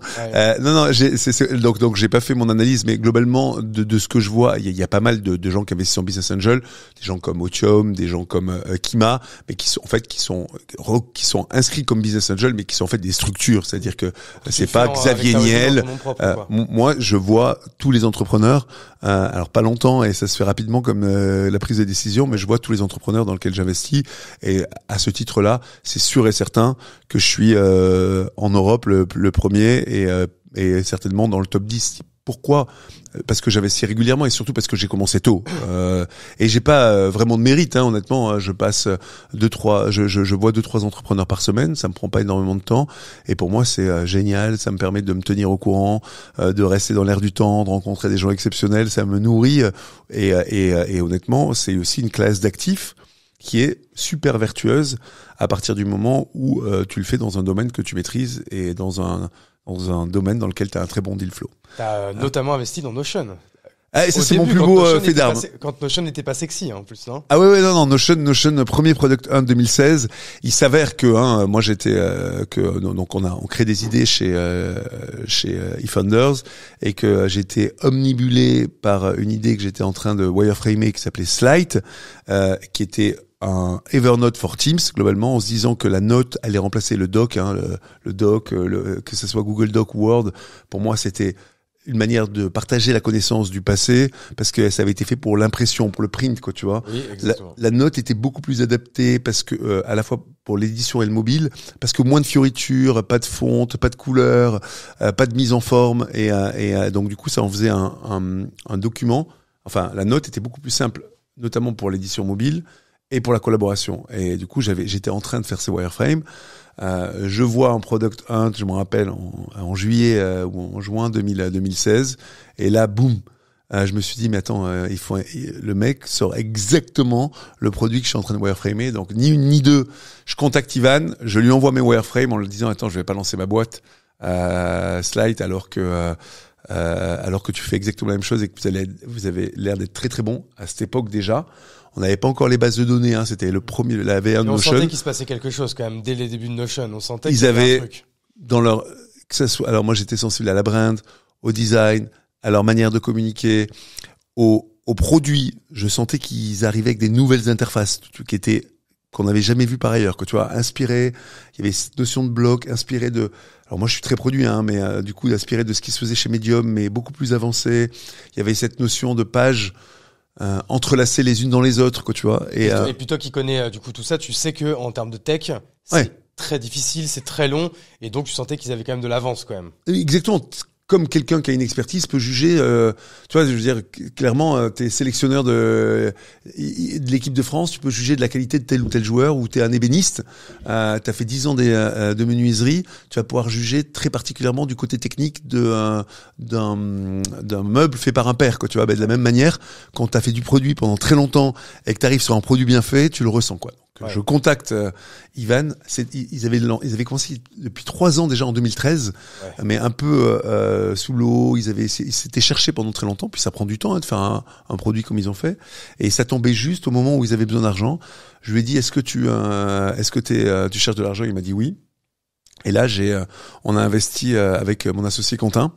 Donc j'ai pas fait mon analyse, mais globalement de ce que je vois, il y a pas mal de gens qui investissent en business angel, des gens comme Otium, des gens comme Kima, mais qui sont inscrits comme business angel, mais qui sont en fait des structures, c'est-à-dire que c'est pas Xavier Niel. Moi, je vois tous les entrepreneurs. Alors pas longtemps et ça se fait rapidement comme la prise de décision, mais je vois tous les entrepreneurs dans lesquels j'investis et à ce titre-là, c'est sûr et certain que je suis en Europe le premier et certainement dans le top 10. Pourquoi ? Parce que j'investis régulièrement et surtout parce que j'ai commencé tôt. Et j'ai pas vraiment de mérite, honnêtement. Je passe je vois 2-3 entrepreneurs par semaine. Ça me prend pas énormément de temps. Et pour moi, c'est génial. Ça me permet de me tenir au courant, de rester dans l'air du temps, de rencontrer des gens exceptionnels. Ça me nourrit. Et honnêtement, c'est aussi une classe d'actifs qui est super vertueuse à partir du moment où tu le fais dans un domaine que tu maîtrises et dans un domaine dans lequel tu as un très bon deal flow. Tu as notamment investi dans Notion. Ah, et ça, c'est mon plus beau fait d'armes. Quand Notion n'était pas sexy, en plus, non? Ah non, Notion, premier product 1 2016. Il s'avère que, moi j'étais, donc on crée des idées chez eFounders et que j'étais omnibulé par une idée que j'étais en train de wireframer qui s'appelait Slide, qui était un Evernote for Teams globalement, en se disant que la note allait remplacer le doc, le doc, que ce soit Google Doc ou Word. Pour moi, c'était une manière de partager la connaissance du passé parce que ça avait été fait pour l'impression, pour le print, quoi, tu vois. Oui, exactement. La note était beaucoup plus adaptée parce que à la fois pour l'édition et le mobile, parce que moins de fioritures, pas de fonte, pas de couleur, pas de mise en forme et donc du coup ça en faisait un document. Enfin, la note était beaucoup plus simple, notamment pour l'édition mobile et pour la collaboration. Et du coup, j'étais en train de faire ces wireframes. Je vois un product hunt, je me rappelle, en juillet ou en juin 2016. Et là, boum, je me suis dit, mais attends, le mec sort exactement le produit que je suis en train de wireframer. Donc, ni une ni deux. Je contacte Ivan, je lui envoie mes wireframes en lui disant, attends, je vais pas lancer ma boîte Slide alors que tu fais exactement la même chose et que vous avez l'air d'être très très bon à cette époque déjà. On n'avait pas encore les bases de données, c'était le premier, la V1 de Notion. On sentait qu'il se passait quelque chose quand même dès les débuts de Notion. On sentait qu'ils avaient un truc. Alors moi j'étais sensible à la brand, au design, à leur manière de communiquer, aux produits. Je sentais qu'ils arrivaient avec des nouvelles interfaces qu'on n'avait jamais vu par ailleurs, que tu vois, inspiré. Il y avait cette notion de bloc, inspiré de. Alors moi je suis très produit, mais du coup inspiré de ce qui se faisait chez Medium, mais beaucoup plus avancé. Il y avait cette notion de page entrelacées les unes dans les autres, quoi, tu vois. Et puis toi qui connais du coup tout ça, tu sais que en termes de tech, c'est très difficile, c'est très long, et donc tu sentais qu'ils avaient quand même de l'avance quand même. Exactement. Comme quelqu'un qui a une expertise peut juger, tu vois, je veux dire, clairement, t'es sélectionneur de l'équipe de France, tu peux juger de la qualité de tel ou tel joueur, ou t'es un ébéniste, t'as fait 10 ans de menuiserie, tu vas pouvoir juger très particulièrement du côté technique d'un meuble fait par un père, quoi, tu vois. De la même manière, quand t'as fait du produit pendant très longtemps et que t'arrives sur un produit bien fait, tu le ressens, quoi. Donc, je contacte Ivan. Ils avaient commencé depuis 3 ans déjà en 2013, mais un peu sous l'eau. Ils s'étaient cherchés pendant très longtemps. Puis ça prend du temps de faire un produit comme ils ont fait. Et ça tombait juste au moment où ils avaient besoin d'argent. Je lui ai dit, est-ce que tu cherches de l'argent? Il m'a dit oui. Et là, on a investi avec mon associé Quentin.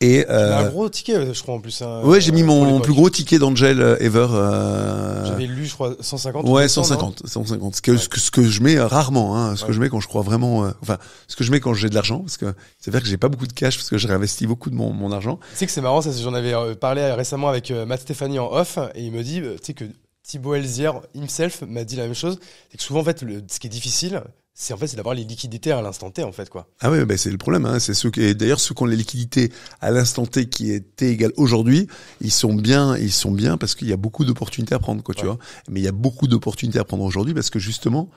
Et un gros ticket, je crois en plus. Ouais, j'ai mis mon plus gros ticket d'Angel ever. J'avais lu, je crois, 150. Ouais, 150. Ce que je mets rarement, ce que je mets quand je crois vraiment. Ce que je mets quand j'ai de l'argent, parce que c'est vrai que j'ai pas beaucoup de cash parce que j'ai réinvesti beaucoup de mon argent. Tu sais que c'est marrant, ça. J'en avais parlé récemment avec Matt Stéphanie en off, et il me dit, tu sais que Thibaut Elzière himself m'a dit la même chose. C'est que souvent, en fait, ce qui est difficile, c'est d'avoir les liquidités à l'instant T, en fait, quoi. Ah ouais, c'est le problème, c'est ceux qui ont les liquidités à l'instant T qui est T égale aujourd'hui, ils sont bien parce qu'il y a beaucoup d'opportunités à prendre, quoi, tu vois. Mais il y a beaucoup d'opportunités à prendre aujourd'hui parce que justement,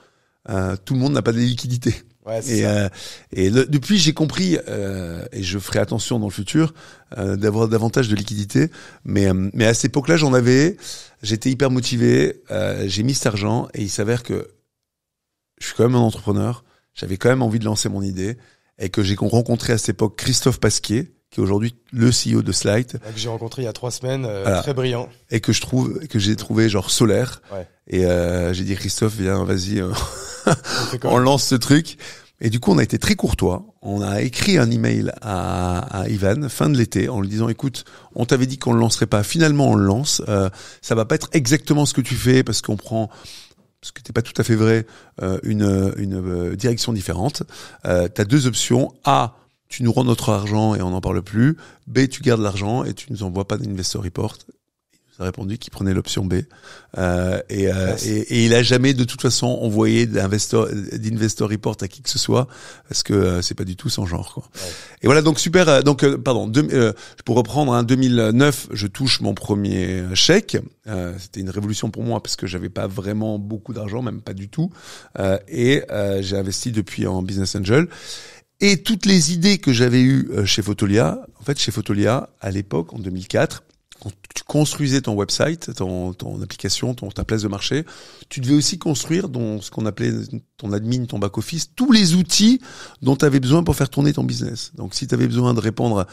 tout le monde n'a pas de liquidités. Ouais, c'est ça. Depuis, j'ai compris, et je ferai attention dans le futur, d'avoir davantage de liquidité. Mais à cette époque-là, j'étais hyper motivé, j'ai mis cet argent, et il s'avère que je suis quand même un entrepreneur, j'avais quand même envie de lancer mon idée, et que j'ai rencontré à cette époque Christophe Pasquier, qui est aujourd'hui le CEO de Slight. Que j'ai rencontré il y a 3 semaines, voilà. Très brillant. Et que j'ai trouvé genre solaire. Ouais. Et j'ai dit, Christophe, viens, vas-y, on lance ce truc. Et du coup, on a été très courtois. On a écrit un email à Ivan fin de l'été en lui disant, écoute, on t'avait dit qu'on le lancerait pas. Finalement, on le lance. Ça va pas être exactement ce que tu fais parce qu'on prend, ce qui n'était pas tout à fait vrai, une direction différente. T'as 2 options. A, tu nous rends notre argent et on n'en parle plus. B, tu gardes l'argent et tu nous envoies pas d'investor report. Il nous a répondu qu'il prenait l'option B. Et il a jamais de toute façon envoyé d'investor report à qui que ce soit parce que c'est pas du tout son genre, quoi. Ouais. Et voilà, donc super. Pour reprendre, hein, 2009, je touche mon premier chèque. C'était une révolution pour moi parce que j'avais pas vraiment beaucoup d'argent, même pas du tout. J'ai investi depuis en business angel. Et toutes les idées que j'avais eues chez Fotolia, en fait, chez Fotolia, à l'époque, en 2004, quand tu construisais ton website, ton application, ta place de marché, tu devais aussi construire ce qu'on appelait ton admin, ton back-office, tous les outils dont tu avais besoin pour faire tourner ton business. Donc, si tu avais besoin de répondre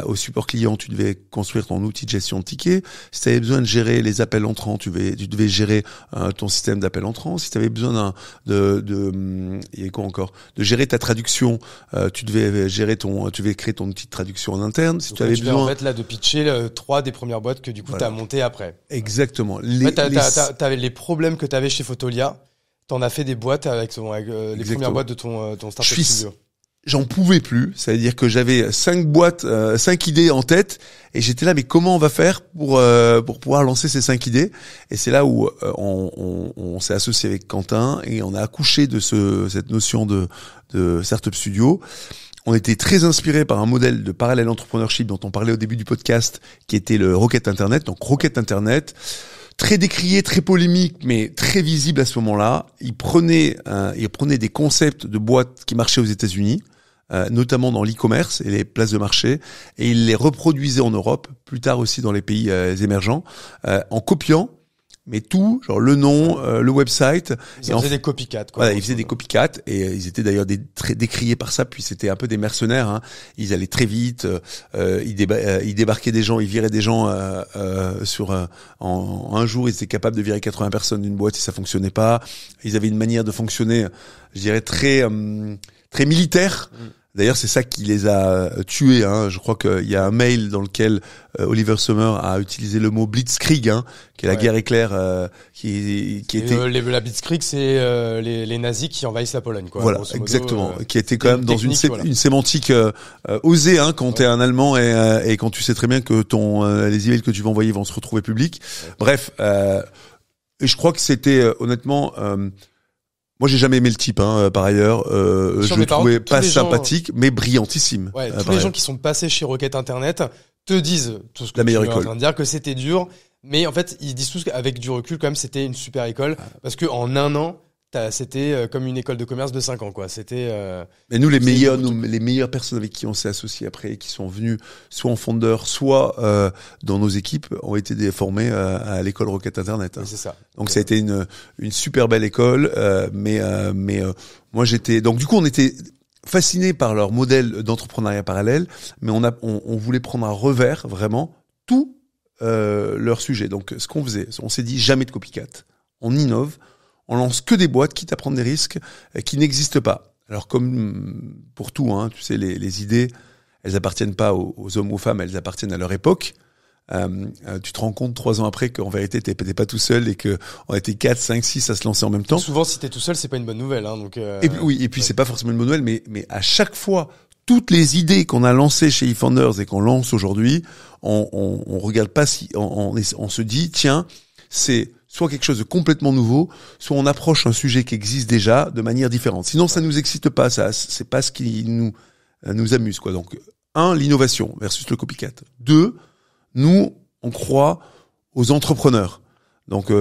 au support client, tu devais construire ton outil de gestion de tickets. Si tu avais besoin de gérer les appels entrants, tu devais gérer ton système d'appels entrants. Si tu avais besoin il y a quoi encore, de gérer ta traduction, tu devais créer ton outil de traduction en interne. Si donc, tu avais besoin, en fait là de pitcher 3 des premières boîtes que du coup t'as montées après. Exactement. T'avais les problèmes que t'avais chez Fotolia, t'en as fait des boîtes avec les premières boîtes de ton startup studio. J'en pouvais plus, c'est-à-dire que j'avais 5 idées en tête et j'étais là, mais comment on va faire pour pouvoir lancer ces 5 idées? Et c'est là où on s'est associé avec Quentin et on a accouché de cette notion de startup studio. On était très inspiré par un modèle de parallèle entrepreneurship dont on parlait au début du podcast, qui était le Rocket Internet. Donc Rocket Internet, très décrié, très polémique, mais très visible à ce moment-là. Il prenait des concepts de boîtes qui marchaient aux États-Unis, notamment dans l'e-commerce et les places de marché, et il les reproduisait en Europe, plus tard aussi dans les pays émergents, en copiant. Mais tout, genre le nom, le website. Ils faisaient des copycats, quoi. Voilà, ils faisaient des copycats et ils étaient d'ailleurs très décriés par ça. Puis c'était un peu des mercenaires. Hein. Ils allaient très vite, ils débarquaient des gens, ils viraient des gens en un jour. Ils étaient capables de virer 80 personnes d'une boîte si ça fonctionnait pas. Ils avaient une manière de fonctionner, je dirais très militaire. D'ailleurs, c'est ça qui les a tués. Hein. Je crois qu'il y a un mail dans lequel Oliver Summer a utilisé le mot blitzkrieg, hein, qui est la guerre éclair, qui était. La blitzkrieg, c'est les nazis qui envahissent la Pologne, quoi. Voilà, exactement. Qui était quand même dans une sémantique osée, hein, quand t'es un Allemand et quand tu sais très bien que les emails que tu vas envoyer vont se retrouver publics. Ouais. Bref, et je crois que c'était honnêtement. Moi, j'ai jamais aimé le type, hein, par ailleurs. Je le trouvais pas sympathique, mais brillantissime. Ouais, tous les gens qui sont passés chez Rocket Internet te disent tout ce que tu es en train de dire, que c'était dur. Mais en fait, ils disent tous qu'avec du recul, quand même, c'était une super école. Parce que en un an, c'était comme une école de commerce de 5 ans, quoi. C'était. Mais nous, les meilleures personnes avec qui on s'est associé après, qui sont venues soit en fondeur, soit dans nos équipes, ont été formées à l'école Rocket Internet. Hein. Oui, c'est ça. Donc ça a été une super belle école, mais moi j'étais. Donc du coup, on était fascinés par leur modèle d'entrepreneuriat parallèle, mais on voulait prendre à revers vraiment tout leur sujet. Donc ce qu'on faisait, on s'est dit jamais de copycat. On innove. On lance que des boîtes, quitte à prendre des risques qui n'existent pas. Alors comme pour tout, hein, tu sais, les idées, elles appartiennent pas aux hommes ou aux femmes, elles appartiennent à leur époque. Tu te rends compte 3 ans après qu'en vérité t'es pas tout seul et que on était 4, 5, 6 à se lancer en même temps. Souvent, si t'es tout seul, c'est pas une bonne nouvelle, hein. Donc. Et puis c'est pas forcément une bonne nouvelle, mais à chaque fois, toutes les idées qu'on a lancées chez eFounders et qu'on lance aujourd'hui, on regarde pas si on se dit tiens, c'est soit quelque chose de complètement nouveau, soit on approche un sujet qui existe déjà de manière différente. Sinon, ça nous excite pas, ça, c'est pas ce qui nous amuse, quoi. Donc, 1, l'innovation versus le copycat. 2, nous, on croit aux entrepreneurs. Donc,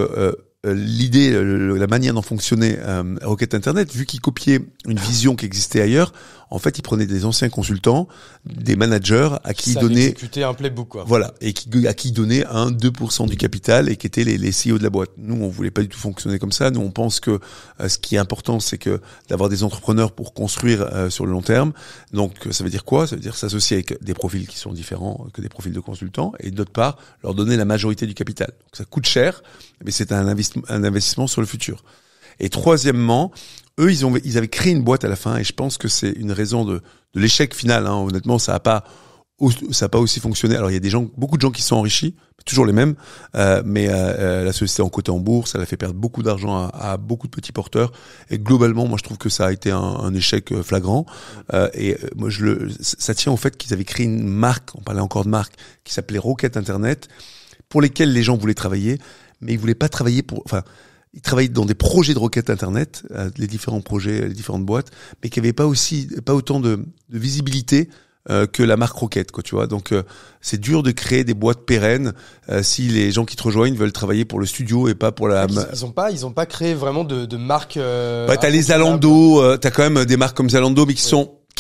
l'idée, la manière dont fonctionnait Rocket Internet, vu qu'ils copiaient une vision qui existait ailleurs, en fait, ils prenaient des anciens consultants, des managers à qui ils donnaient exécuter un playbook, quoi. Voilà, et à qui ils donnaient 1-2% du capital et qui étaient les CEO de la boîte. Nous, on voulait pas du tout fonctionner comme ça. Nous, on pense que ce qui est important, c'est que d'avoir des entrepreneurs pour construire sur le long terme. Donc, ça veut dire quoi? Ça veut dire s'associer avec des profils qui sont différents que des profils de consultants et d'autre part, leur donner la majorité du capital. Donc, ça coûte cher, mais c'est un investissement sur le futur. Et troisièmement, eux, ils avaient créé une boîte à la fin, et je pense que c'est une raison de l'échec final. Hein. Honnêtement, ça a pas aussi fonctionné. Alors, il y a beaucoup de gens qui sont enrichis, toujours les mêmes, mais la société en cotée en bourse, elle a fait perdre beaucoup d'argent à beaucoup de petits porteurs. Et globalement, moi, je trouve que ça a été un échec flagrant. Moi, ça tient au fait qu'ils avaient créé une marque. On parlait encore de marque qui s'appelait Rocket Internet, pour lesquels les gens voulaient travailler, mais ils voulaient pas travailler ils travaillaient dans des projets de Rocket Internet, les différents projets, les différentes boîtes, mais qui n'avaient pas autant de visibilité que la marque Rocket, quoi, tu vois. Donc c'est dur de créer des boîtes pérennes si les gens qui te rejoignent veulent travailler pour le studio et pas pour la. Ils ont pas créé vraiment de marque. T'as les Zalando, t'as quand même des marques comme Zalando, mais qui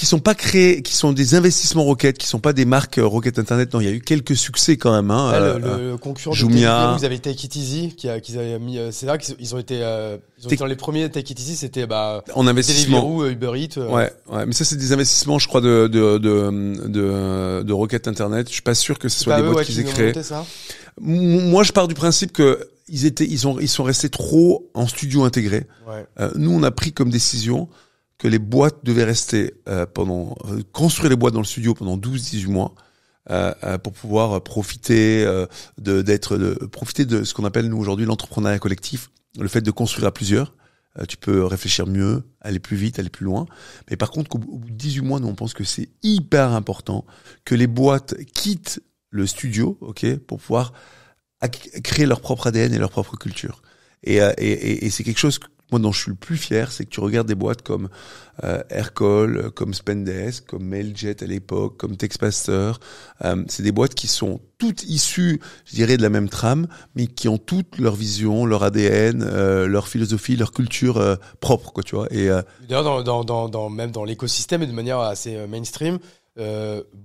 sont pas créés, qui sont des investissements Rocket, qui sont pas des marques Rocket Internet. Non, il y a eu quelques succès quand même. Hein, le concurrent de Jumia. Vous avez Take It Easy, qu'ils avaient mis. C'est vrai qu'ils ont été dans les premiers Take It Easy, c'était en investissement. Deliveroo, Uber Eats. Ouais, mais ça c'est des investissements, je crois, de Rocket Internet. Je suis pas sûr que ce soit des boîtes qu'ils aient créées. Moi, je pars du principe que ils sont restés trop en studio intégré. Ouais. Nous, on a pris comme décision que les boîtes devaient rester construire les boîtes dans le studio pendant 12-18 mois pour pouvoir profiter profiter de ce qu'on appelle nous aujourd'hui l'entrepreneuriat collectif, le fait de construire à plusieurs. Tu peux réfléchir mieux, aller plus vite, aller plus loin. Mais par contre, au bout de 18 mois, nous on pense que c'est hyper important que les boîtes quittent le studio, ok, pour pouvoir créer leur propre ADN et leur propre culture. Et c'est quelque chose moi dont je suis le plus fier, c'est que tu regardes des boîtes comme Aircall, comme Spendesk, comme Mailjet à l'époque, comme Textmaster. C'est des boîtes qui sont toutes issues, je dirais, de la même trame, mais qui ont toutes leur vision, leur ADN, leur philosophie, leur culture propre, quoi, tu vois. Et d'ailleurs, même dans l'écosystème et de manière assez mainstream.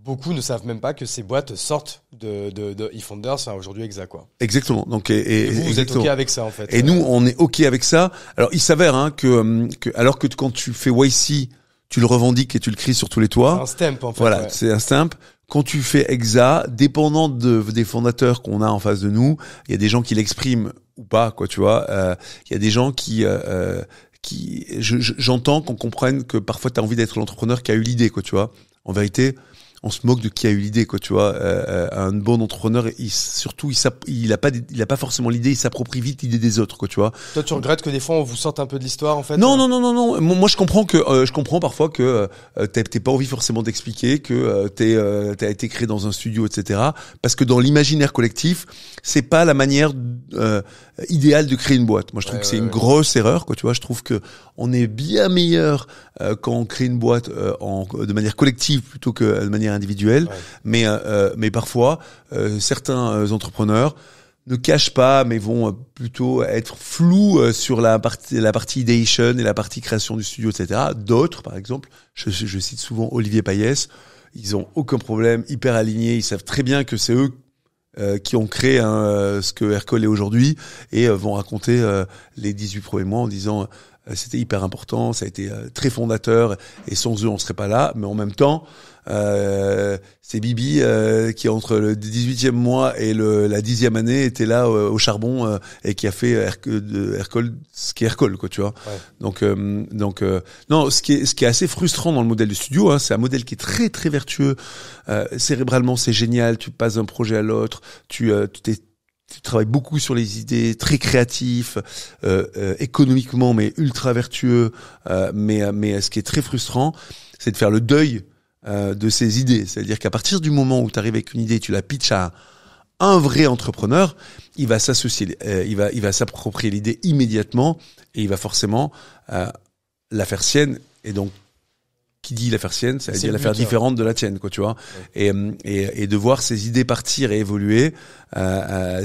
Beaucoup ne savent même pas que ces boîtes sortent de eFounders, enfin aujourd'hui Exa, quoi. Exactement. Donc et vous êtes OK avec ça en fait. Et nous on est OK avec ça. Alors il s'avère que alors que quand tu fais YC, tu le revendiques et tu le cries sur tous les toits. C'est un stamp en fait. Voilà, c'est un stamp. Quand tu fais Exa, dépendant des fondateurs qu'on a en face de nous, il y a des gens qui l'expriment ou pas, quoi, tu vois. Il y a des gens qui j'entends qu'on comprenne que parfois tu as envie d'être l'entrepreneur qui a eu l'idée, quoi, tu vois. En vérité, on se moque de qui a eu l'idée, quoi, tu vois. Un bon entrepreneur, il a pas forcément l'idée, il s'approprie vite l'idée des autres, quoi, tu vois. Toi, tu regrettes que des fois on vous sorte un peu de l'histoire, en fait? Non. Moi, je comprends parfois que t'aies pas envie forcément d'expliquer que t'as été créé dans un studio, etc. Parce que dans l'imaginaire collectif, c'est pas la manière idéale de créer une boîte. Moi, je trouve que c'est une grosse erreur, quoi, tu vois. Je trouve que on est bien meilleur quand on crée une boîte de manière collective plutôt que de manière individuelle. Ouais. Mais parfois, certains entrepreneurs ne cachent pas, mais vont plutôt être flous sur la partie ideation et la partie création du studio, etc. D'autres, par exemple, je cite souvent Olivier Payès, ils ont aucun problème, hyper alignés, ils savent très bien que c'est eux qui ont créé ce que Aircall est aujourd'hui et vont raconter les 18 premiers mois en disant c'était hyper important, ça a été très fondateur et sans eux on serait pas là, mais en même temps c'est Bibi qui entre le 18e mois et la 10e année était là au charbon et qui a fait Aircall, ce qui est Aircall, quoi, tu vois. Ouais. Donc non, ce qui est assez frustrant dans le modèle du studio, hein, c'est un modèle qui est très très vertueux, cérébralement c'est génial, tu passes d'un projet à l'autre, tu travailles beaucoup sur les idées, très créatif, économiquement mais ultra vertueux, mais ce qui est très frustrant, c'est de faire le deuil de ces idées. C'est-à-dire qu'à partir du moment où tu arrives avec une idée, tu la pitches à un vrai entrepreneur, il va s'associer, il va s'approprier l'idée immédiatement et il va forcément la faire sienne et donc qui dit la faire sienne, ça veut C'est dire le la faire but, différente de la tienne, quoi, tu vois. Et de voir ses idées partir et évoluer,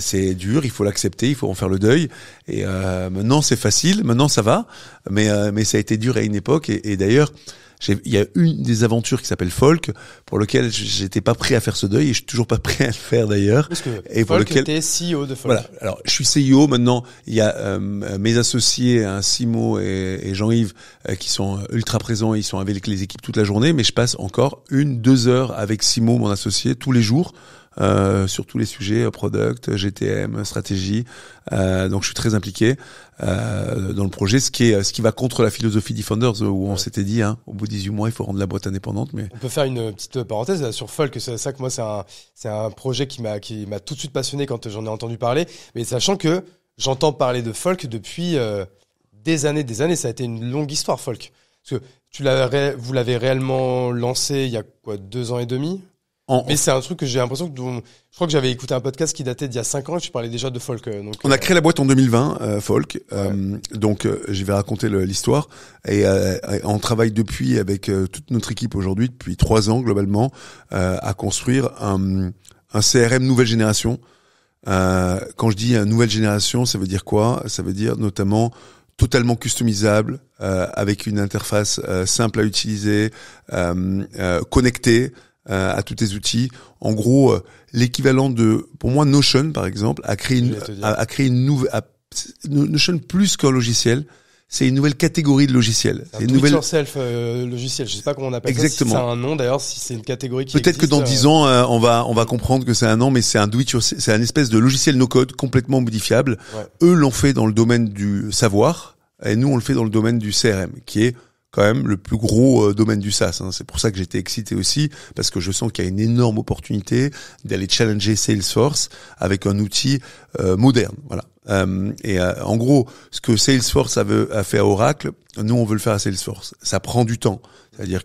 c'est dur, il faut l'accepter, il faut en faire le deuil. Et maintenant c'est facile, maintenant ça va, mais ça a été dur à une époque. Et d'ailleurs, il y a une des aventures qui s'appelle Folk, pour lequel j'étais pas prêt à faire ce deuil, et je suis toujours pas prêt à le faire d'ailleurs. Parce que et pour Folk lequel était CEO de Folk. voilà. Alors, je suis CEO maintenant. Il y a mes associés, Simo et Jean-Yves, qui sont ultra présents. Ils sont avec les équipes toute la journée, mais je passe encore 1-2 heures avec Simo, mon associé, tous les jours. Sur tous les sujets, product, GTM, stratégie. Donc je suis très impliqué dans le projet, ce qui va contre la philosophie d'eFounders où on s'était dit, au bout de 18 mois, il faut rendre la boîte indépendante. Mais on peut faire une petite parenthèse là, sur Folk. C'est ça que moi, c'est un projet qui m'a tout de suite passionné quand j'en ai entendu parler. Mais sachant que j'entends parler de Folk depuis des années. Ça a été une longue histoire, Folk. Parce que vous l'avez réellement lancé il y a 2 ans et demi. Mais c'est un truc que j'ai l'impression que je crois que j'avais écouté un podcast qui datait d'il y a 5 ans et je parlais déjà de Folk. Donc, on a créé la boîte en 2020, Folk. Donc je vais raconter l'histoire et on travaille depuis avec toute notre équipe aujourd'hui depuis 3 ans globalement à construire un CRM nouvelle génération. Quand je dis nouvelle génération, ça veut dire quoi? Ça veut dire notamment totalement customisable, avec une interface simple à utiliser, connectée à tous tes outils. En gros, l'équivalent pour moi, Notion, par exemple, a créé une nouvelle, Notion plus qu'un logiciel, c'est une nouvelle catégorie de logiciels. C'est une nouvelle yourself logiciel. Je sais pas comment on appelle exactement. ça. Si c'est un nom d'ailleurs, si c'est une catégorie qui peut-être existe, que dans 10 ans, on va comprendre que c'est un nom, mais c'est un c'est un espèce de logiciel no-code complètement modifiable. Ouais. Eux l'ont fait dans le domaine du savoir, et nous on le fait dans le domaine du CRM, qui est quand même le plus gros domaine du SaaS. C'est pour ça que j'étais excité aussi, parce que je sens qu'il y a une énorme opportunité d'aller challenger Salesforce avec un outil moderne. Voilà. En gros, ce que Salesforce a fait à Oracle, nous on veut le faire à Salesforce. Ça prend du temps. C'est-à-dire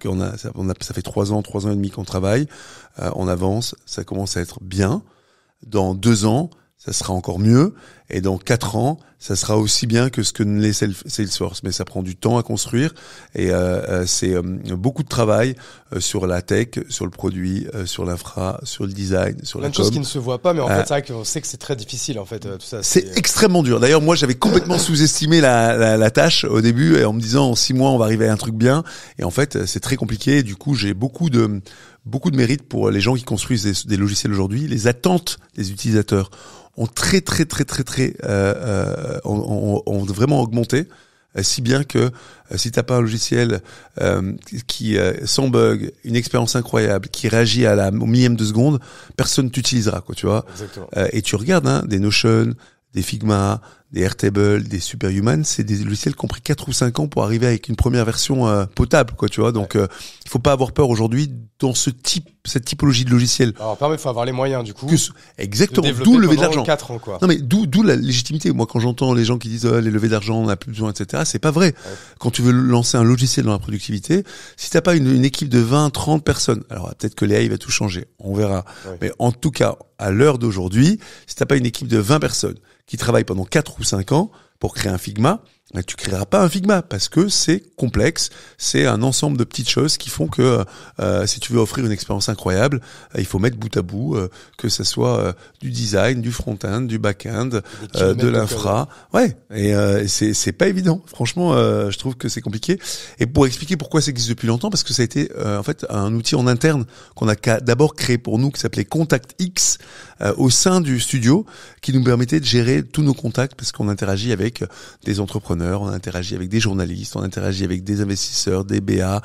ça fait 3 ans et demi qu'on travaille. On avance, ça commence à être bien. Dans 2 ans, ça sera encore mieux. Et dans 4 ans, ça sera aussi bien que ce que l'est Salesforce. Mais ça prend du temps à construire. Et c'est beaucoup de travail sur la tech, sur le produit, sur l'infra, sur le design, sur la com. Plein de choses qui ne se voient pas, mais en fait, c'est vrai qu'on sait que c'est très difficile, en fait, tout ça. C'est extrêmement dur. D'ailleurs, moi, j'avais complètement sous-estimé la tâche au début, et en me disant, en 6 mois, on va arriver à un truc bien. Et en fait, c'est très compliqué. Et du coup, j'ai beaucoup de mérite pour les gens qui construisent des logiciels aujourd'hui. Les attentes des utilisateurs ont ont vraiment augmenté, si bien que si t'as pas un logiciel qui sans bug, une expérience incroyable, qui réagit au millième de seconde, personne t'utilisera, quoi, tu vois. Et tu regardes des Notion, des Figma, des Airtable, des Superhuman, c'est des logiciels qui ont pris 4 ou 5 ans pour arriver avec une première version potable, quoi, tu vois. Donc il faut pas avoir peur aujourd'hui dans cette typologie de logiciel. Alors il faut avoir les moyens du coup. Exactement, d'où le lever de l'argent. 4 ans, quoi. Non mais d'où la légitimité. Moi quand j'entends les gens qui disent les levées d'argent, on n'a plus besoin, etc. C'est pas vrai. Ouais. Quand tu veux lancer un logiciel dans la productivité, si t'as pas une équipe de 20, 30 personnes, alors peut-être que l'AI va tout changer, on verra. Ouais. Mais en tout cas, à l'heure d'aujourd'hui, si t'as pas une équipe de 20 personnes qui travaillent pendant 4 ou 5 ans pour créer un Figma, tu créeras pas un Figma parce que c'est complexe, c'est un ensemble de petites choses qui font que si tu veux offrir une expérience incroyable, il faut mettre bout à bout que ça soit du design, du front-end, du back-end, de l'infra. Ouais, et c'est pas évident. Franchement, je trouve que c'est compliqué. Et pour expliquer pourquoi ça existe depuis longtemps, parce que ça a été en fait un outil en interne qu'on a d'abord créé pour nous qui s'appelait ContactX au sein du studio, qui nous permettait de gérer tous nos contacts parce qu'on interagit avec des entrepreneurs, on interagit avec des journalistes, on interagit avec des investisseurs, des BA,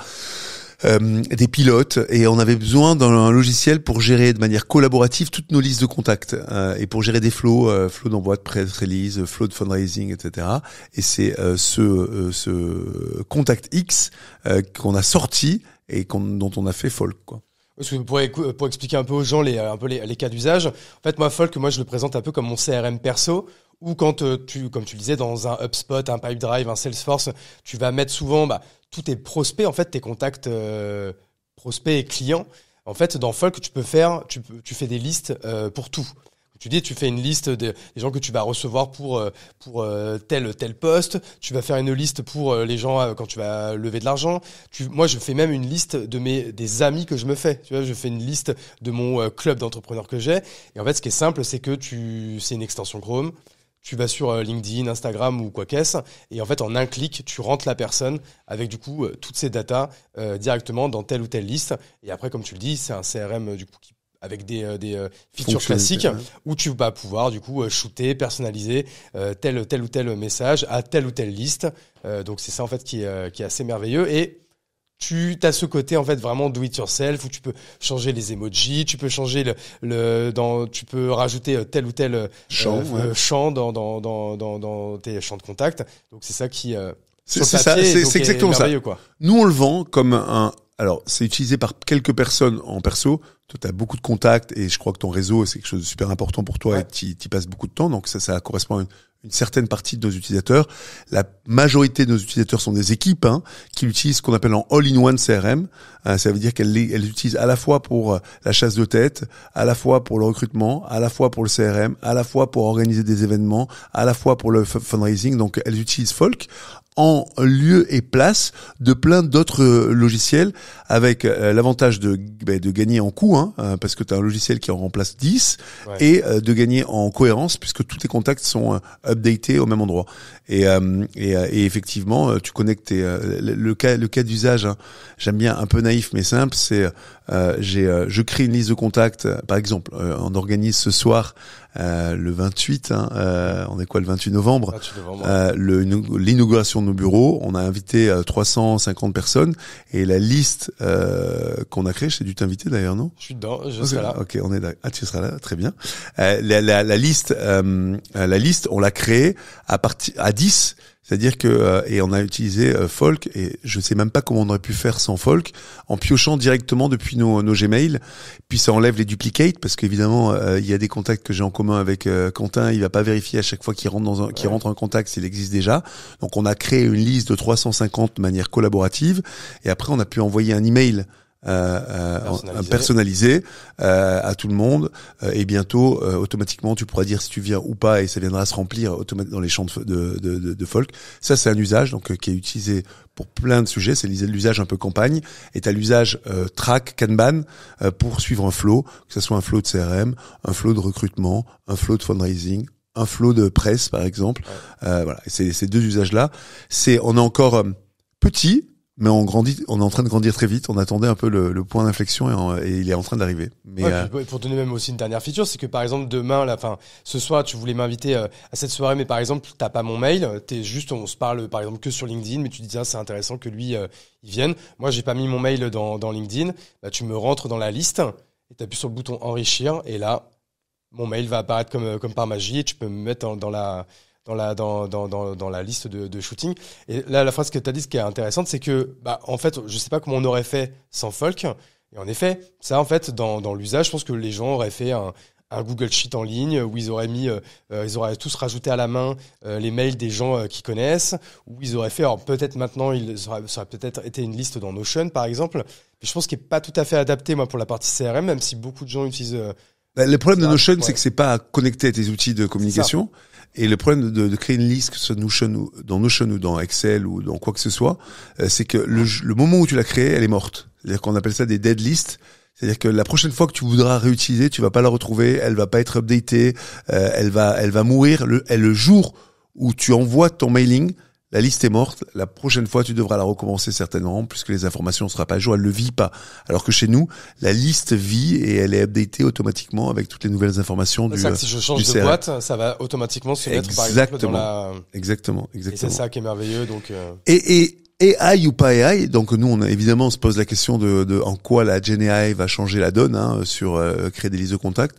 des pilotes, et on avait besoin d'un logiciel pour gérer de manière collaborative toutes nos listes de contacts et pour gérer des flows d'envoi de press release, flow de fundraising, etc. Et c'est ce ContactX qu'on a sorti et dont on a fait Folk, quoi. Parce que pour expliquer un peu aux gens les cas d'usage, en fait moi Folk, je le présente un peu comme mon CRM perso, où quand comme tu le disais, dans un HubSpot, un Pipedrive, un Salesforce, tu vas mettre souvent tous tes prospects, en fait tes contacts prospects et clients. En fait dans Folk tu fais des listes pour tout. Tu dis, tu fais une liste des gens que tu vas recevoir pour tel poste. Tu vas faire une liste pour les gens quand tu vas lever de l'argent. Moi, je fais même une liste des amis que je me fais. Tu vois, je fais une liste de mon club d'entrepreneurs que j'ai. Et en fait, ce qui est simple, c'est que c'est une extension Chrome. Tu vas sur LinkedIn, Instagram ou quoi qu'est-ce, et en fait, en un clic, tu rentres la personne avec du coup toutes ces datas directement dans telle ou telle liste. Et après, comme tu le dis, c'est un CRM du coup avec des features classiques où tu vas pouvoir du coup shooter, personnaliser tel ou tel message à telle ou telle liste. Donc c'est ça en fait qui est assez merveilleux. Et tu as ce côté en fait vraiment do it yourself où tu peux changer les emojis, tu peux changer tu peux rajouter tel ou tel champ dans tes champs de contact. Donc c'est ça qui c'est exactement ça. Quoi. Nous on le vend comme alors c'est utilisé par quelques personnes en perso. Toi, tu as beaucoup de contacts et je crois que ton réseau, c'est quelque chose de super important pour toi et t'y passes beaucoup de temps. Donc ça correspond à une certaine partie de nos utilisateurs. La majorité de nos utilisateurs sont des équipes qui l'utilisent ce qu'on appelle en all-in-one CRM. Ça veut dire qu'elles l'utilisent à la fois pour la chasse de tête, à la fois pour le recrutement, à la fois pour le CRM, à la fois pour organiser des événements, à la fois pour le fundraising. Donc elles utilisent Folk en lieu et place de plein d'autres logiciels avec l'avantage de gagner en coût parce que tu as un logiciel qui en remplace 10 et de gagner en cohérence puisque tous tes contacts sont updatés au même endroit. Et effectivement, tu connectes le cas d'usage, j'aime bien un peu naïf mais simple, c'est je crée une liste de contacts, par exemple, on organise ce soir le 28, on est quoi le 28 novembre, l'inauguration de nos bureaux, on a invité 350 personnes et la liste qu'on a créée, j'ai dû t'inviter d'ailleurs, non? Je suis dedans, je serai là. Ok, on est là. Ah, tu seras là, très bien. La liste, on l'a créée à 10. C'est-à-dire que et on a utilisé Folk et je sais même pas comment on aurait pu faire sans Folk en piochant directement depuis nos Gmail. Puis ça enlève les duplicates parce qu'évidemment il y a des contacts que j'ai en commun avec Quentin, il va pas vérifier à chaque fois qu'il rentre en contact s'il existe déjà. Donc on a créé une liste de 350 de manière collaborative et après on a pu envoyer un email personnalisé à tout le monde et bientôt automatiquement tu pourras dire si tu viens ou pas et ça viendra se remplir dans les champs de Folk. Ça c'est un usage donc qui est utilisé pour plein de sujets, c'est l'usage un peu campagne et t'as l'usage track Kanban pour suivre un flow, que ce soit un flow de CRM, un flow de recrutement, un flow de fundraising, un flow de presse par exemple. Voilà, et ces deux usages là, on est encore petit. Mais on est en train de grandir très vite. On attendait un peu le point d'inflexion et il est en train d'arriver. Mais puis pour donner même aussi une dernière feature, c'est que par exemple demain, ce soir, tu voulais m'inviter à cette soirée, mais par exemple, t'as pas mon mail, on se parle par exemple que sur LinkedIn, mais tu dis tiens, c'est intéressant que lui il vienne. Moi, j'ai pas mis mon mail dans LinkedIn. Bah, tu me rentres dans la liste et t'appuies sur le bouton enrichir et là, mon mail va apparaître comme par magie et tu peux me mettre dans la liste de shooting. Et là, la phrase que tu as dit, ce qui est intéressante, c'est que, en fait, je sais pas comment on aurait fait sans Folk. Et en effet, ça, en fait, dans l'usage, je pense que les gens auraient fait un Google Sheet en ligne où ils auraient ils auraient tous rajouté à la main les mails des gens qu'ils connaissent, où ils auraient fait, alors peut-être maintenant, ça aurait peut-être été une liste dans Notion, par exemple. Mais je pense qu'il est pas tout à fait adapté, moi, pour la partie CRM, même si beaucoup de gens utilisent. Le problème de Notion, c'est que c'est pas connecté à tes outils de communication. Et le problème de créer une liste, que ce soit dans Notion ou dans Excel ou dans quoi que ce soit, c'est que le moment où tu l'as créée, elle est morte. C'est-à-dire qu'on appelle ça des dead lists. C'est-à-dire que la prochaine fois que tu voudras réutiliser, tu vas pas la retrouver, elle va pas être updatée, elle va mourir. Le jour où tu envoies ton mailing, la liste est morte. La prochaine fois, tu devras la recommencer certainement, puisque les informations ne seront pas à jour. Elle ne vit pas. Alors que chez nous, la liste vit et elle est updatée automatiquement avec toutes les nouvelles informations du CRM. Si je change de boîte, ça va automatiquement se mettre par exemple dans la. Exactement. Et c'est ça qui est merveilleux. Donc. Et AI ou pas AI, donc nous on se pose la question de en quoi la Gen AI va changer la donne sur créer des listes de contacts.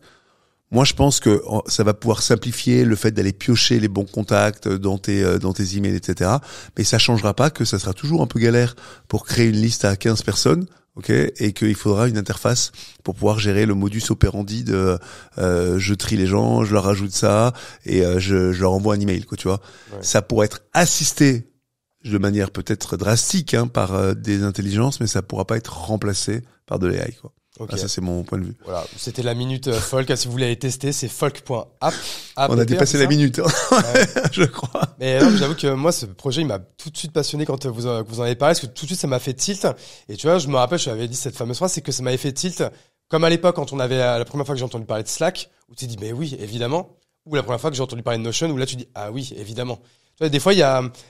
Moi, je pense que ça va pouvoir simplifier le fait d'aller piocher les bons contacts dans tes emails, etc. Mais ça changera pas que ça sera toujours un peu galère pour créer une liste à 15 personnes, ok, et qu'il faudra une interface pour pouvoir gérer le modus operandi de je trie les gens, je leur ajoute ça et je leur envoie un email, quoi, tu vois. Ouais. Ça pourrait être assisté de manière peut-être drastique par des intelligences, mais ça pourra pas être remplacé par de l'AI, quoi. Ok. Ah, ça, c'est mon point de vue. Voilà, c'était la minute folk. Si vous voulez aller tester, c'est folk.app. On a dépassé la minute, Ouais. je crois. Mais non, j'avoue que moi, ce projet, il m'a tout de suite passionné quand vous en avez parlé, parce que tout de suite, ça m'a fait tilt. Et tu vois, je me rappelle, je t'avais dit cette fameuse phrase, c'est que ça m'avait fait tilt, comme à l'époque, quand on avait, la première fois que j'ai entendu parler de Slack, où tu t'es dit, mais oui, évidemment. Ou la première fois que j'ai entendu parler de Notion, où là, tu dis, ah oui, évidemment. Tu vois, des fois,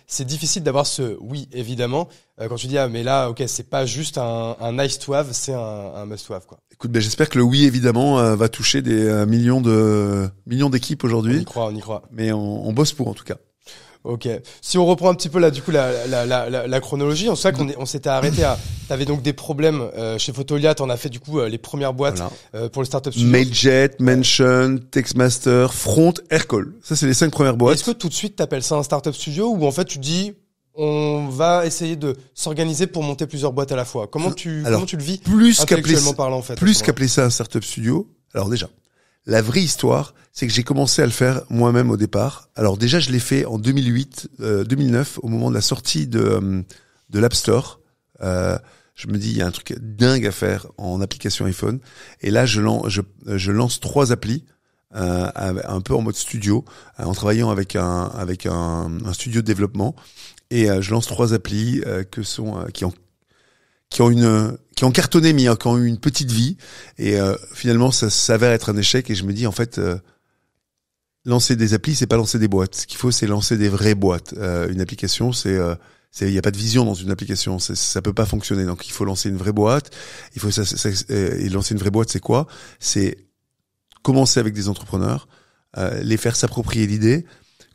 c'est difficile d'avoir ce oui, évidemment, quand tu dis, ah, mais là, ok, c'est pas juste un nice to have, c'est un must to have, quoi. Écoute, ben, j'espère que le oui, évidemment, va toucher des millions d'équipes aujourd'hui. On y croit. Mais on bosse pour, en tout cas. Ok. Si on reprend un petit peu là, du coup, la chronologie, on sait qu'on s'était arrêté à. T'avais donc des problèmes chez Photolia. T'en as fait du coup les premières boîtes pour le startup studio. Mailjet, Mention, Textmaster, Front, Aircall. Ça, c'est les 5 premières boîtes. Est-ce que tout de suite t'appelles ça un startup studio ou en fait tu dis on va essayer de s'organiser pour monter plusieurs boîtes à la fois? Comment tu le vis intellectuellement parlant en fait? Plus qu'appeler ça un startup studio. Alors déjà, la vraie histoire, c'est que j'ai commencé à le faire moi-même au départ. Alors déjà, je l'ai fait en 2009, au moment de la sortie de l'App Store. Je me dis, il y a un truc dingue à faire en application iPhone. Et là, je lance 3 applis, un peu en mode studio, en travaillant avec un studio de développement. Et je lance 3 applis qui ont cartonné, mais qui ont eu une petite vie. Et finalement, ça s'avère être un échec. Et je me dis, en fait, lancer des applis, c'est pas lancer des boîtes. Ce qu'il faut, c'est lancer des vraies boîtes. Une application, il y a pas de vision dans une application. Ça peut pas fonctionner. Donc, il faut lancer une vraie boîte. Et lancer une vraie boîte, c'est quoi? C'est commencer avec des entrepreneurs, les faire s'approprier l'idée,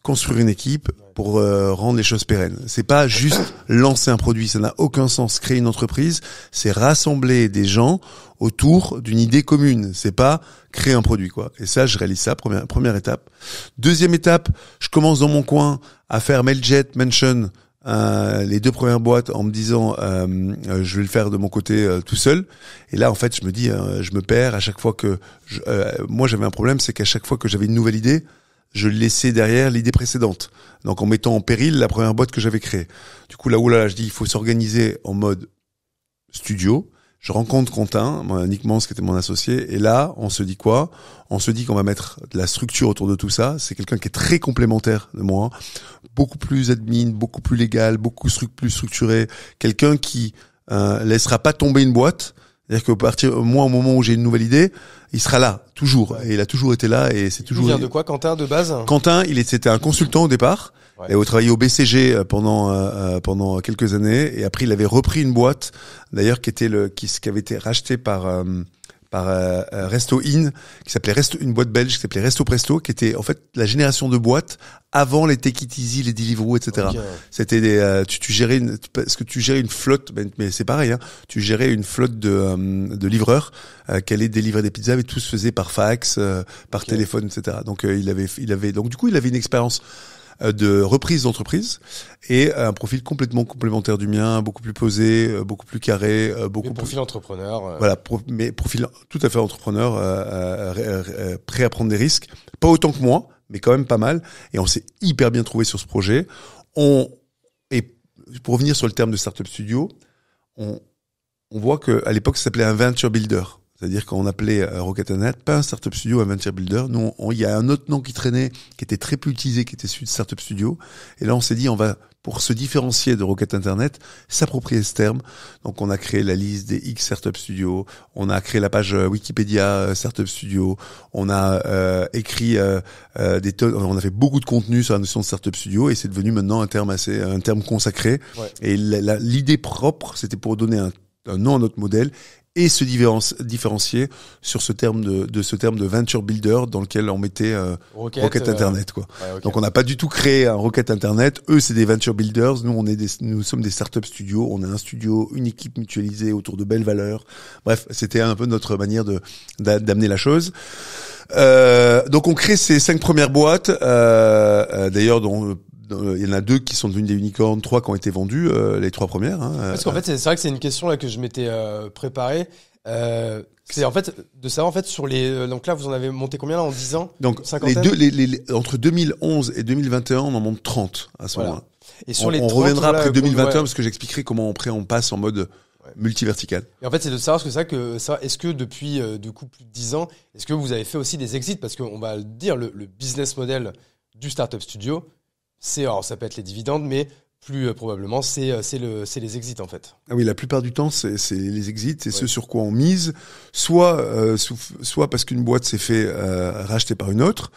construire une équipe pour rendre les choses pérennes. C'est pas juste lancer un produit, ça n'a aucun sens. Créer une entreprise, c'est rassembler des gens autour d'une idée commune. C'est pas créer un produit, quoi. Et ça, je réalise ça, première étape. Deuxième étape, je commence dans mon coin à faire Mailjet, Mention, les 2 premières boîtes en me disant je vais le faire de mon côté tout seul. Et là, en fait, je me dis, je me perds à chaque fois que moi, j'avais un problème, c'est qu'à chaque fois que j'avais une nouvelle idée, je laissais derrière l'idée précédente. Donc, en mettant en péril la première boîte que j'avais créée. Du coup, là, je dis, il faut s'organiser en mode studio. Je rencontre Quentin, Nick Mans, qui était mon associé. Et là, on se dit quoi? On se dit qu'on va mettre de la structure autour de tout ça. C'est quelqu'un qui est très complémentaire de moi. Beaucoup plus admin, beaucoup plus légal, beaucoup plus structuré. Quelqu'un qui laissera pas tomber une boîte. C'est-à-dire qu'au moment où j'ai une nouvelle idée, il sera là, toujours. Ouais. Et il a toujours été là et c'est toujours... Il vient de quoi, Quentin, de base? Quentin, c'était un consultant au départ. Ouais. Et il travaillait au BCG pendant quelques années. Et après, il avait repris une boîte, d'ailleurs, qui avait été rachetée par Resto In, qui s'appelait une boîte belge qui s'appelait Resto Presto, qui était en fait la génération de boîtes avant les Take It Easy, les Deliveroo, etc. Okay. C'était tu gérais une flotte, mais c'est pareil, hein. Tu gérais une flotte de livreurs qui allaient délivrer des pizzas, mais tout se faisait par fax, par téléphone, etc. Donc il avait une expérience de reprise d'entreprise et un profil complètement complémentaire du mien, beaucoup plus posé, beaucoup plus carré, profil entrepreneur. Voilà, mais profil tout à fait entrepreneur, prêt à prendre des risques, pas autant que moi, mais quand même pas mal. Et on s'est hyper bien trouvé sur ce projet. Et pour revenir sur le terme de startup studio, on voit que à l'époque ça s'appelait un venture builder. C'est-à-dire qu'on appelait Rocket.net, pas un Startup Studio, un Venture Builder. Nous, il y a un autre nom qui traînait, qui était très peu utilisé, qui était celui de Startup Studio. Et là, on s'est dit, on va, pour se différencier de Rocket Internet, s'approprier ce terme. Donc, on a créé la liste des X Startup Studio. On a créé la page Wikipédia Startup Studio. On a écrit des tonnes. On a fait beaucoup de contenu sur la notion de Startup Studio, et c'est devenu maintenant un terme consacré. Ouais. Et l'idée propre, c'était pour donner un nom à notre modèle et se différencier sur ce terme de venture builder dans lequel on mettait Rocket Internet, quoi. Ouais, okay. Donc on n'a pas du tout créé un Rocket Internet. Eux, c'est des venture builders. Nous sommes des startup studios. On a un studio, une équipe mutualisée autour de belles valeurs. Bref, c'était un peu notre manière d'amener la chose. Donc on crée ces 5 premières boîtes. D'ailleurs, il y en a 2 qui sont devenues des unicorns, 3 qui ont été vendues, les 3 premières. Hein, parce qu'en fait, c'est vrai que c'est une question là que je m'étais préparé. C'est en fait de savoir en fait sur les. Donc là, vous en avez monté combien là en 10 ans? Donc entre 2011 et 2021, on en monte 30 à ce moment-là. Et sur les 30, on reviendra après 2021 parce que j'expliquerai comment après on passe en mode multivertical. Et en fait, c'est de savoir est-ce que depuis du coup plus de 10 ans, est-ce que vous avez fait aussi des exits? Parce qu'on va le dire, le business model du startup studio, alors ça peut être les dividendes, mais plus probablement c'est les exits en fait. Ah oui, la plupart du temps c'est les exits, c'est ce sur quoi on mise, soit parce qu'une boîte s'est fait racheter par une autre,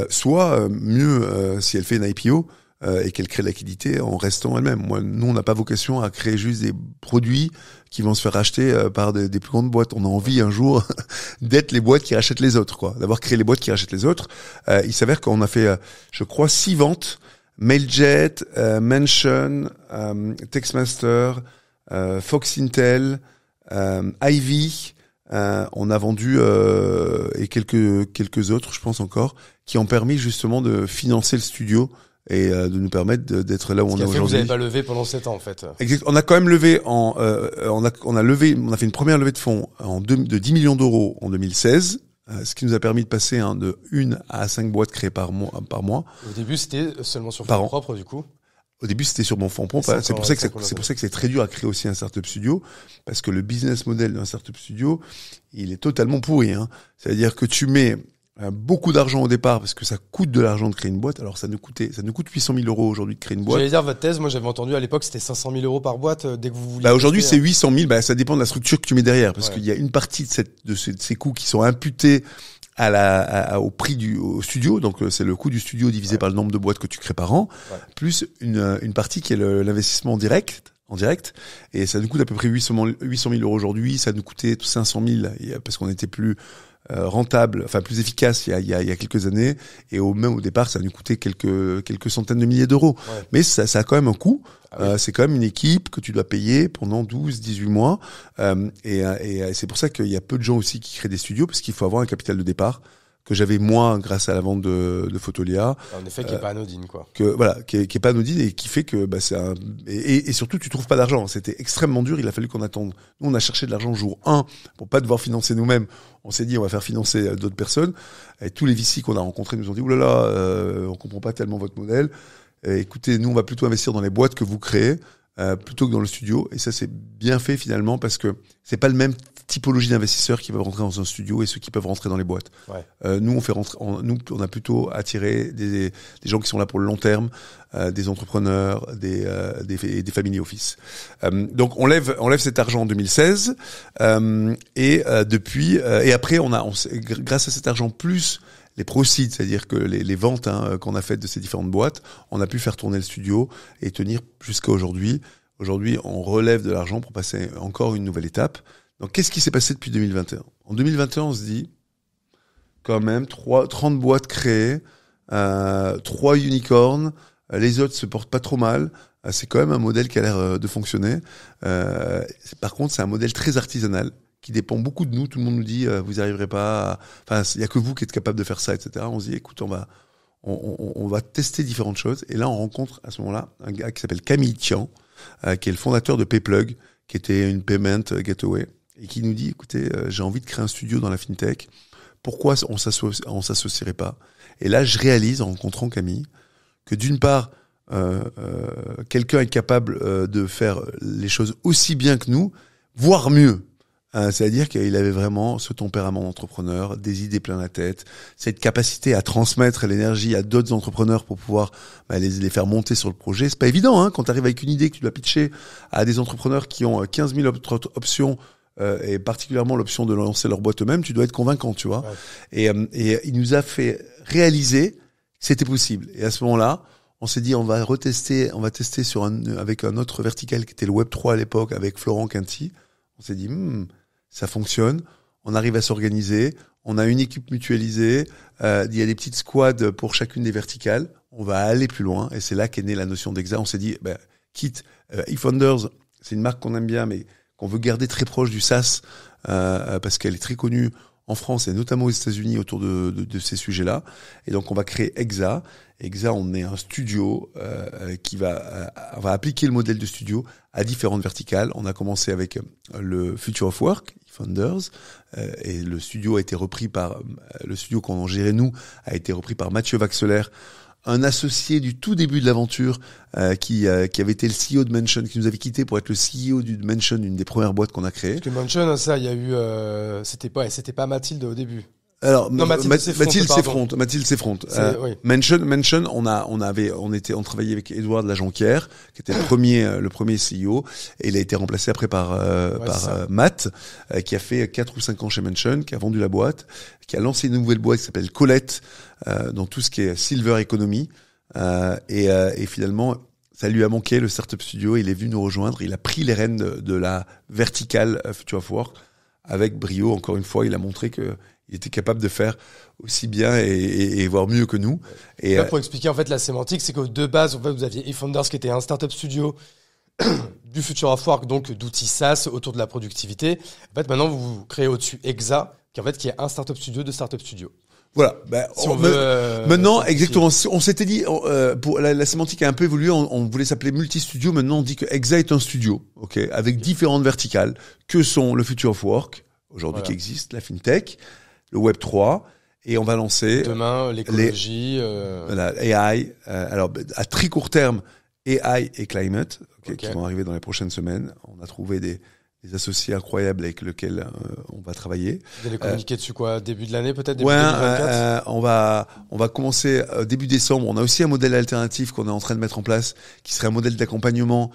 soit mieux si elle fait une IPO et qu'elle crée de la liquidité en restant elle-même. Nous on n'a pas vocation à créer juste des produits qui vont se faire racheter par des plus grandes boîtes. On a envie un jour d'être les boîtes qui rachètent les autres, quoi. D'avoir créé les boîtes qui rachètent les autres. Il s'avère qu'on a fait, je crois, 6 ventes. Mailjet, Mention, Textmaster, Fox Intel, Ivy, on a vendu et quelques autres, je pense encore, qui ont permis justement de financer le studio et de nous permettre d'être là où on est aujourd'hui. Vous n'avez pas levé pendant 7 ans en fait. Exact. On a quand même levé on a fait une première levée de fonds de 10 millions d'euros en 2016. Ce qui nous a permis de passer de 1 à 5 boîtes créées par mois. Au début, c'était seulement sur fonds propres, du coup. Au début, c'était sur mon fonds propre. C'est pour ça que c'est très dur à créer aussi un startup studio, parce que le business model d'un startup studio, il est totalement pourri. C'est-à-dire que tu mets beaucoup d'argent au départ, parce que ça coûte de l'argent de créer une boîte. Alors ça nous coûte 800 000 euros aujourd'hui de créer une boîte. J'allais dire votre thèse. Moi, j'avais entendu à l'époque, c'était 500 000 euros par boîte dès que vous vouliez. Aujourd'hui, c'est 800 000. Ça dépend de la structure que tu mets derrière, parce qu'il y a une partie de ces coûts qui sont imputés au prix au studio. Donc c'est le coût du studio divisé par le nombre de boîtes que tu crées par an, plus une partie qui est l'investissement en direct, et ça nous coûte à peu près 800 000 euros aujourd'hui. Ça nous coûtait 500 000 parce qu'on était plus rentable, enfin plus efficace il y a quelques années, et même au départ ça nous coûtait quelques centaines de milliers d'euros. Mais ça a quand même un coût. C'est quand même une équipe que tu dois payer pendant 12-18 mois, et c'est pour ça qu'il y a peu de gens aussi qui créent des studios, parce qu'il faut avoir un capital de départ que j'avais moi grâce à la vente de Photolia. En effet, qui est pas anodine, quoi. Qui est pas anodine, et qui fait que et surtout tu trouves pas d'argent. C'était extrêmement dur. Il a fallu qu'on attende. Nous, on a cherché de l'argent jour 1 pour pas devoir financer nous-mêmes. On s'est dit on va faire financer d'autres personnes. Et tous les VC qu'on a rencontrés nous ont dit oulala, on comprend pas tellement votre modèle. Écoutez, nous on va plutôt investir dans les boîtes que vous créez plutôt que dans le studio. Et ça, c'est bien fait finalement, parce que c'est pas le même typologie d'investisseurs qui peuvent rentrer dans un studio et ceux qui peuvent rentrer dans les boîtes. Nous, on a plutôt attiré des gens qui sont là pour le long terme, des entrepreneurs, des family office. Donc on lève cet argent en 2016, et depuis et après grâce à cet argent plus les proceeds, c'est-à-dire que les ventes qu'on a faites de ces différentes boîtes, on a pu faire tourner le studio et tenir jusqu'à aujourd'hui. Aujourd'hui, on relève de l'argent pour passer encore une nouvelle étape. Donc, qu'est-ce qui s'est passé depuis 2021 ? En 2021, on se dit, quand même, 30 boîtes créées, 3 unicorns, les autres se portent pas trop mal. C'est quand même un modèle qui a l'air de fonctionner. Par contre, c'est un modèle très artisanal, qui dépend beaucoup de nous. Tout le monde nous dit, vous arriverez pas. Enfin, il y a que vous qui êtes capable de faire ça, etc. On se dit, écoute, on va tester différentes choses. Et là, on rencontre à ce moment-là un gars qui s'appelle Camille Tian, qui est le fondateur de Payplug, qui était une payment gateway, et qui nous dit, écoutez, j'ai envie de créer un studio dans la fintech. Pourquoi on s'associerait pas ? Et là, je réalise, en rencontrant Camille, que d'une part, quelqu'un est capable de faire les choses aussi bien que nous, voire mieux. C'est-à-dire qu'il avait vraiment ce tempérament d'entrepreneur, des idées plein la tête, cette capacité à transmettre l'énergie à d'autres entrepreneurs pour pouvoir les faire monter sur le projet. C'est pas évident, quand tu arrives avec une idée que tu dois pitcher à des entrepreneurs qui ont 15 000 autres options, et particulièrement l'option de lancer leur boîte eux-mêmes, tu dois être convaincant, tu vois. Ouais. Et il nous a fait réaliser que c'était possible. Et à ce moment-là, on s'est dit on va tester avec un autre vertical qui était le Web3 à l'époque, avec Florent Quinty. On s'est dit ça fonctionne, on arrive à s'organiser, on a une équipe mutualisée, il y a des petites squads pour chacune des verticales, on va aller plus loin, et c'est là qu'est née la notion d'Exa. On s'est dit, quitte eFounders, c'est une marque qu'on aime bien, mais qu'on veut garder très proche du SaaS, parce qu'elle est très connue en France et notamment aux États-Unis autour de ces sujets-là. Et donc on va créer Exa. Exa, on est un studio qui va appliquer le modèle de studio à différentes verticales. On a commencé avec le Future of Work, Founders, et le studio qu'on géré nous a été repris par Mathieu Vaxelaire, un associé du tout début de l'aventure qui avait été le CEO de Mention, qui nous avait quitté pour être le CEO de Mention, une des premières boîtes qu'on a créées. Parce que Mention, ça, il y a eu, c'était pas Mathilde au début. Alors, non, Mathilde Seffronte. Mathilde Seffronte. Oui. Mention, on travaillait avec Édouard de la Jonquière, qui était le premier CEO, et il a été remplacé après par Matt, qui a fait 4 ou 5 ans chez Mention, qui a vendu la boîte, qui a lancé une nouvelle boîte qui s'appelle Colette, dans tout ce qui est Silver Economy, et finalement, ça lui a manqué, le Startup Studio, il est venu nous rejoindre, il a pris les rênes de la verticale Future of Work, avec brio, encore une fois, il a montré que il était capable de faire aussi bien et voire mieux que nous. Et là, pour expliquer en fait la sémantique, c'est que de base, en fait, vous aviez eFounders qui était un startup studio du Future of Work, donc d'outils SaaS autour de la productivité. En fait, maintenant, vous créez au-dessus Exa, qui est un startup studio de startup studio. Voilà. Maintenant, exactement. Simplifier. On s'était dit, pour la sémantique a un peu évolué. On voulait s'appeler multi-studio. Maintenant, on dit que Exa est un studio, avec différentes verticales, que sont le Future of Work aujourd'hui qui existe, la fintech, le Web 3, et on va lancer demain l'écologie, AI. Alors à très court terme, AI et climate, qui vont arriver dans les prochaines semaines. On a trouvé des associés incroyables avec lesquels on va travailler. Vous allez communiquer dessus quoi, début de l'année peut-être, début 2024. On va commencer début décembre. On a aussi un modèle alternatif qu'on est en train de mettre en place, qui serait un modèle d'accompagnement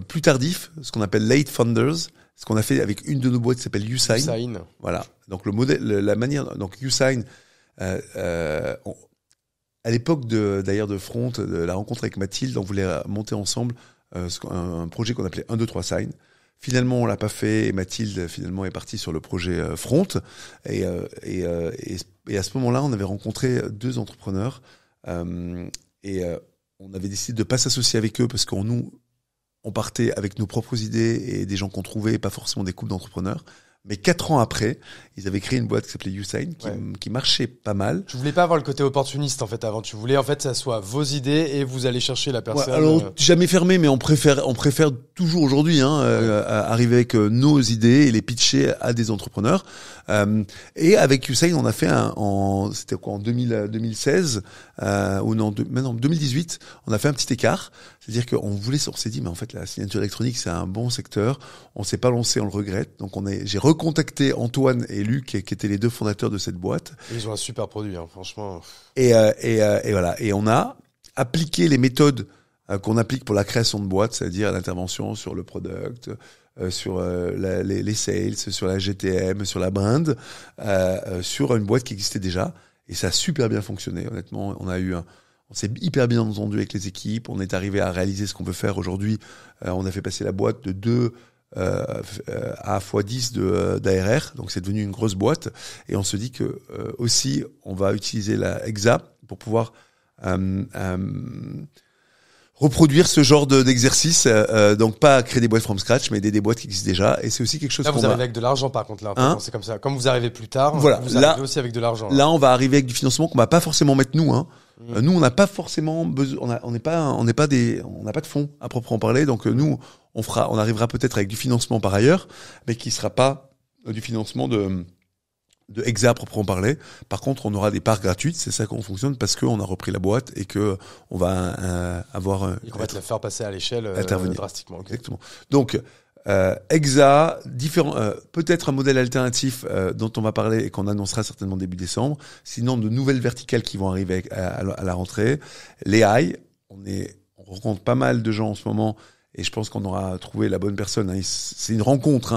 plus tardif, ce qu'on appelle late funders. Ce qu'on a fait avec une de nos boîtes qui s'appelle YouSign. Voilà. Donc le modèle, la manière, donc YouSign, à l'époque d'ailleurs de Front, de la rencontre avec Mathilde, on voulait monter ensemble un projet qu'on appelait 1, 2, 3 Sign. Finalement, on l'a pas fait et Mathilde finalement est partie sur le projet Front. Et à ce moment-là, on avait rencontré 2 entrepreneurs on avait décidé de pas s'associer avec eux parce on partait avec nos propres idées et des gens qu'on trouvait, pas forcément des couples d'entrepreneurs. Mais 4 ans après, ils avaient créé une boîte qui s'appelait YouSign, qui marchait pas mal. Tu voulais pas avoir le côté opportuniste, en fait, avant. Tu voulais, en fait, que ça soit vos idées et vous allez chercher la personne. Ouais, alors, jamais fermé, mais on préfère toujours aujourd'hui, arriver avec nos idées et les pitcher à des entrepreneurs. Et avec YouSign, on a fait c'était quoi, en 2016, maintenant, 2018, on a fait un petit écart. C'est-à-dire on s'est dit, mais en fait, la signature électronique, c'est un bon secteur. On s'est pas lancé, on le regrette. Donc, j'ai recontacté Antoine et Luc, qui étaient les 2 fondateurs de cette boîte. Ils ont un super produit, franchement. Et voilà. Et on a appliqué les méthodes qu'on applique pour la création de boîtes, c'est-à-dire l'intervention sur le product, sur les sales, sur la GTM, sur la brand, sur une boîte qui existait déjà. Et ça a super bien fonctionné, honnêtement. On s'est hyper bien entendu avec les équipes. On est arrivé à réaliser ce qu'on veut faire aujourd'hui. On a fait passer la boîte de 2 à x10 d'ARR. Donc c'est devenu une grosse boîte. Et on se dit que aussi, on va utiliser la Exa pour pouvoir reproduire ce genre d'exercice, donc pas créer des boîtes from scratch, mais des boîtes qui existent déjà. Et c'est aussi quelque chose. Là, vous arrivez avec de l'argent, par contre, là. C'est comme ça. Comme vous arrivez plus tard, voilà. Vous arrivez aussi avec de l'argent. Là, on va arriver avec du financement qu'on va pas forcément mettre nous. Nous, on n'a pas forcément besoin. On n'a pas de fonds à proprement parler. Donc nous, on arrivera peut-être avec du financement par ailleurs, mais qui sera pas du financement de Exa à proprement parler. Par contre, on aura des parts gratuites, c'est ça qu'on fonctionne parce qu'on a repris la boîte et que on va avoir et qu'on va te la faire passer à l'échelle drastiquement. Okay. Exactement. Donc Exa, peut-être un modèle alternatif dont on va parler et qu'on annoncera certainement début décembre. Sinon, de nouvelles verticales qui vont arriver à la rentrée. Les AI, on rencontre pas mal de gens en ce moment. Et je pense qu'on aura trouvé la bonne personne. C'est une rencontre,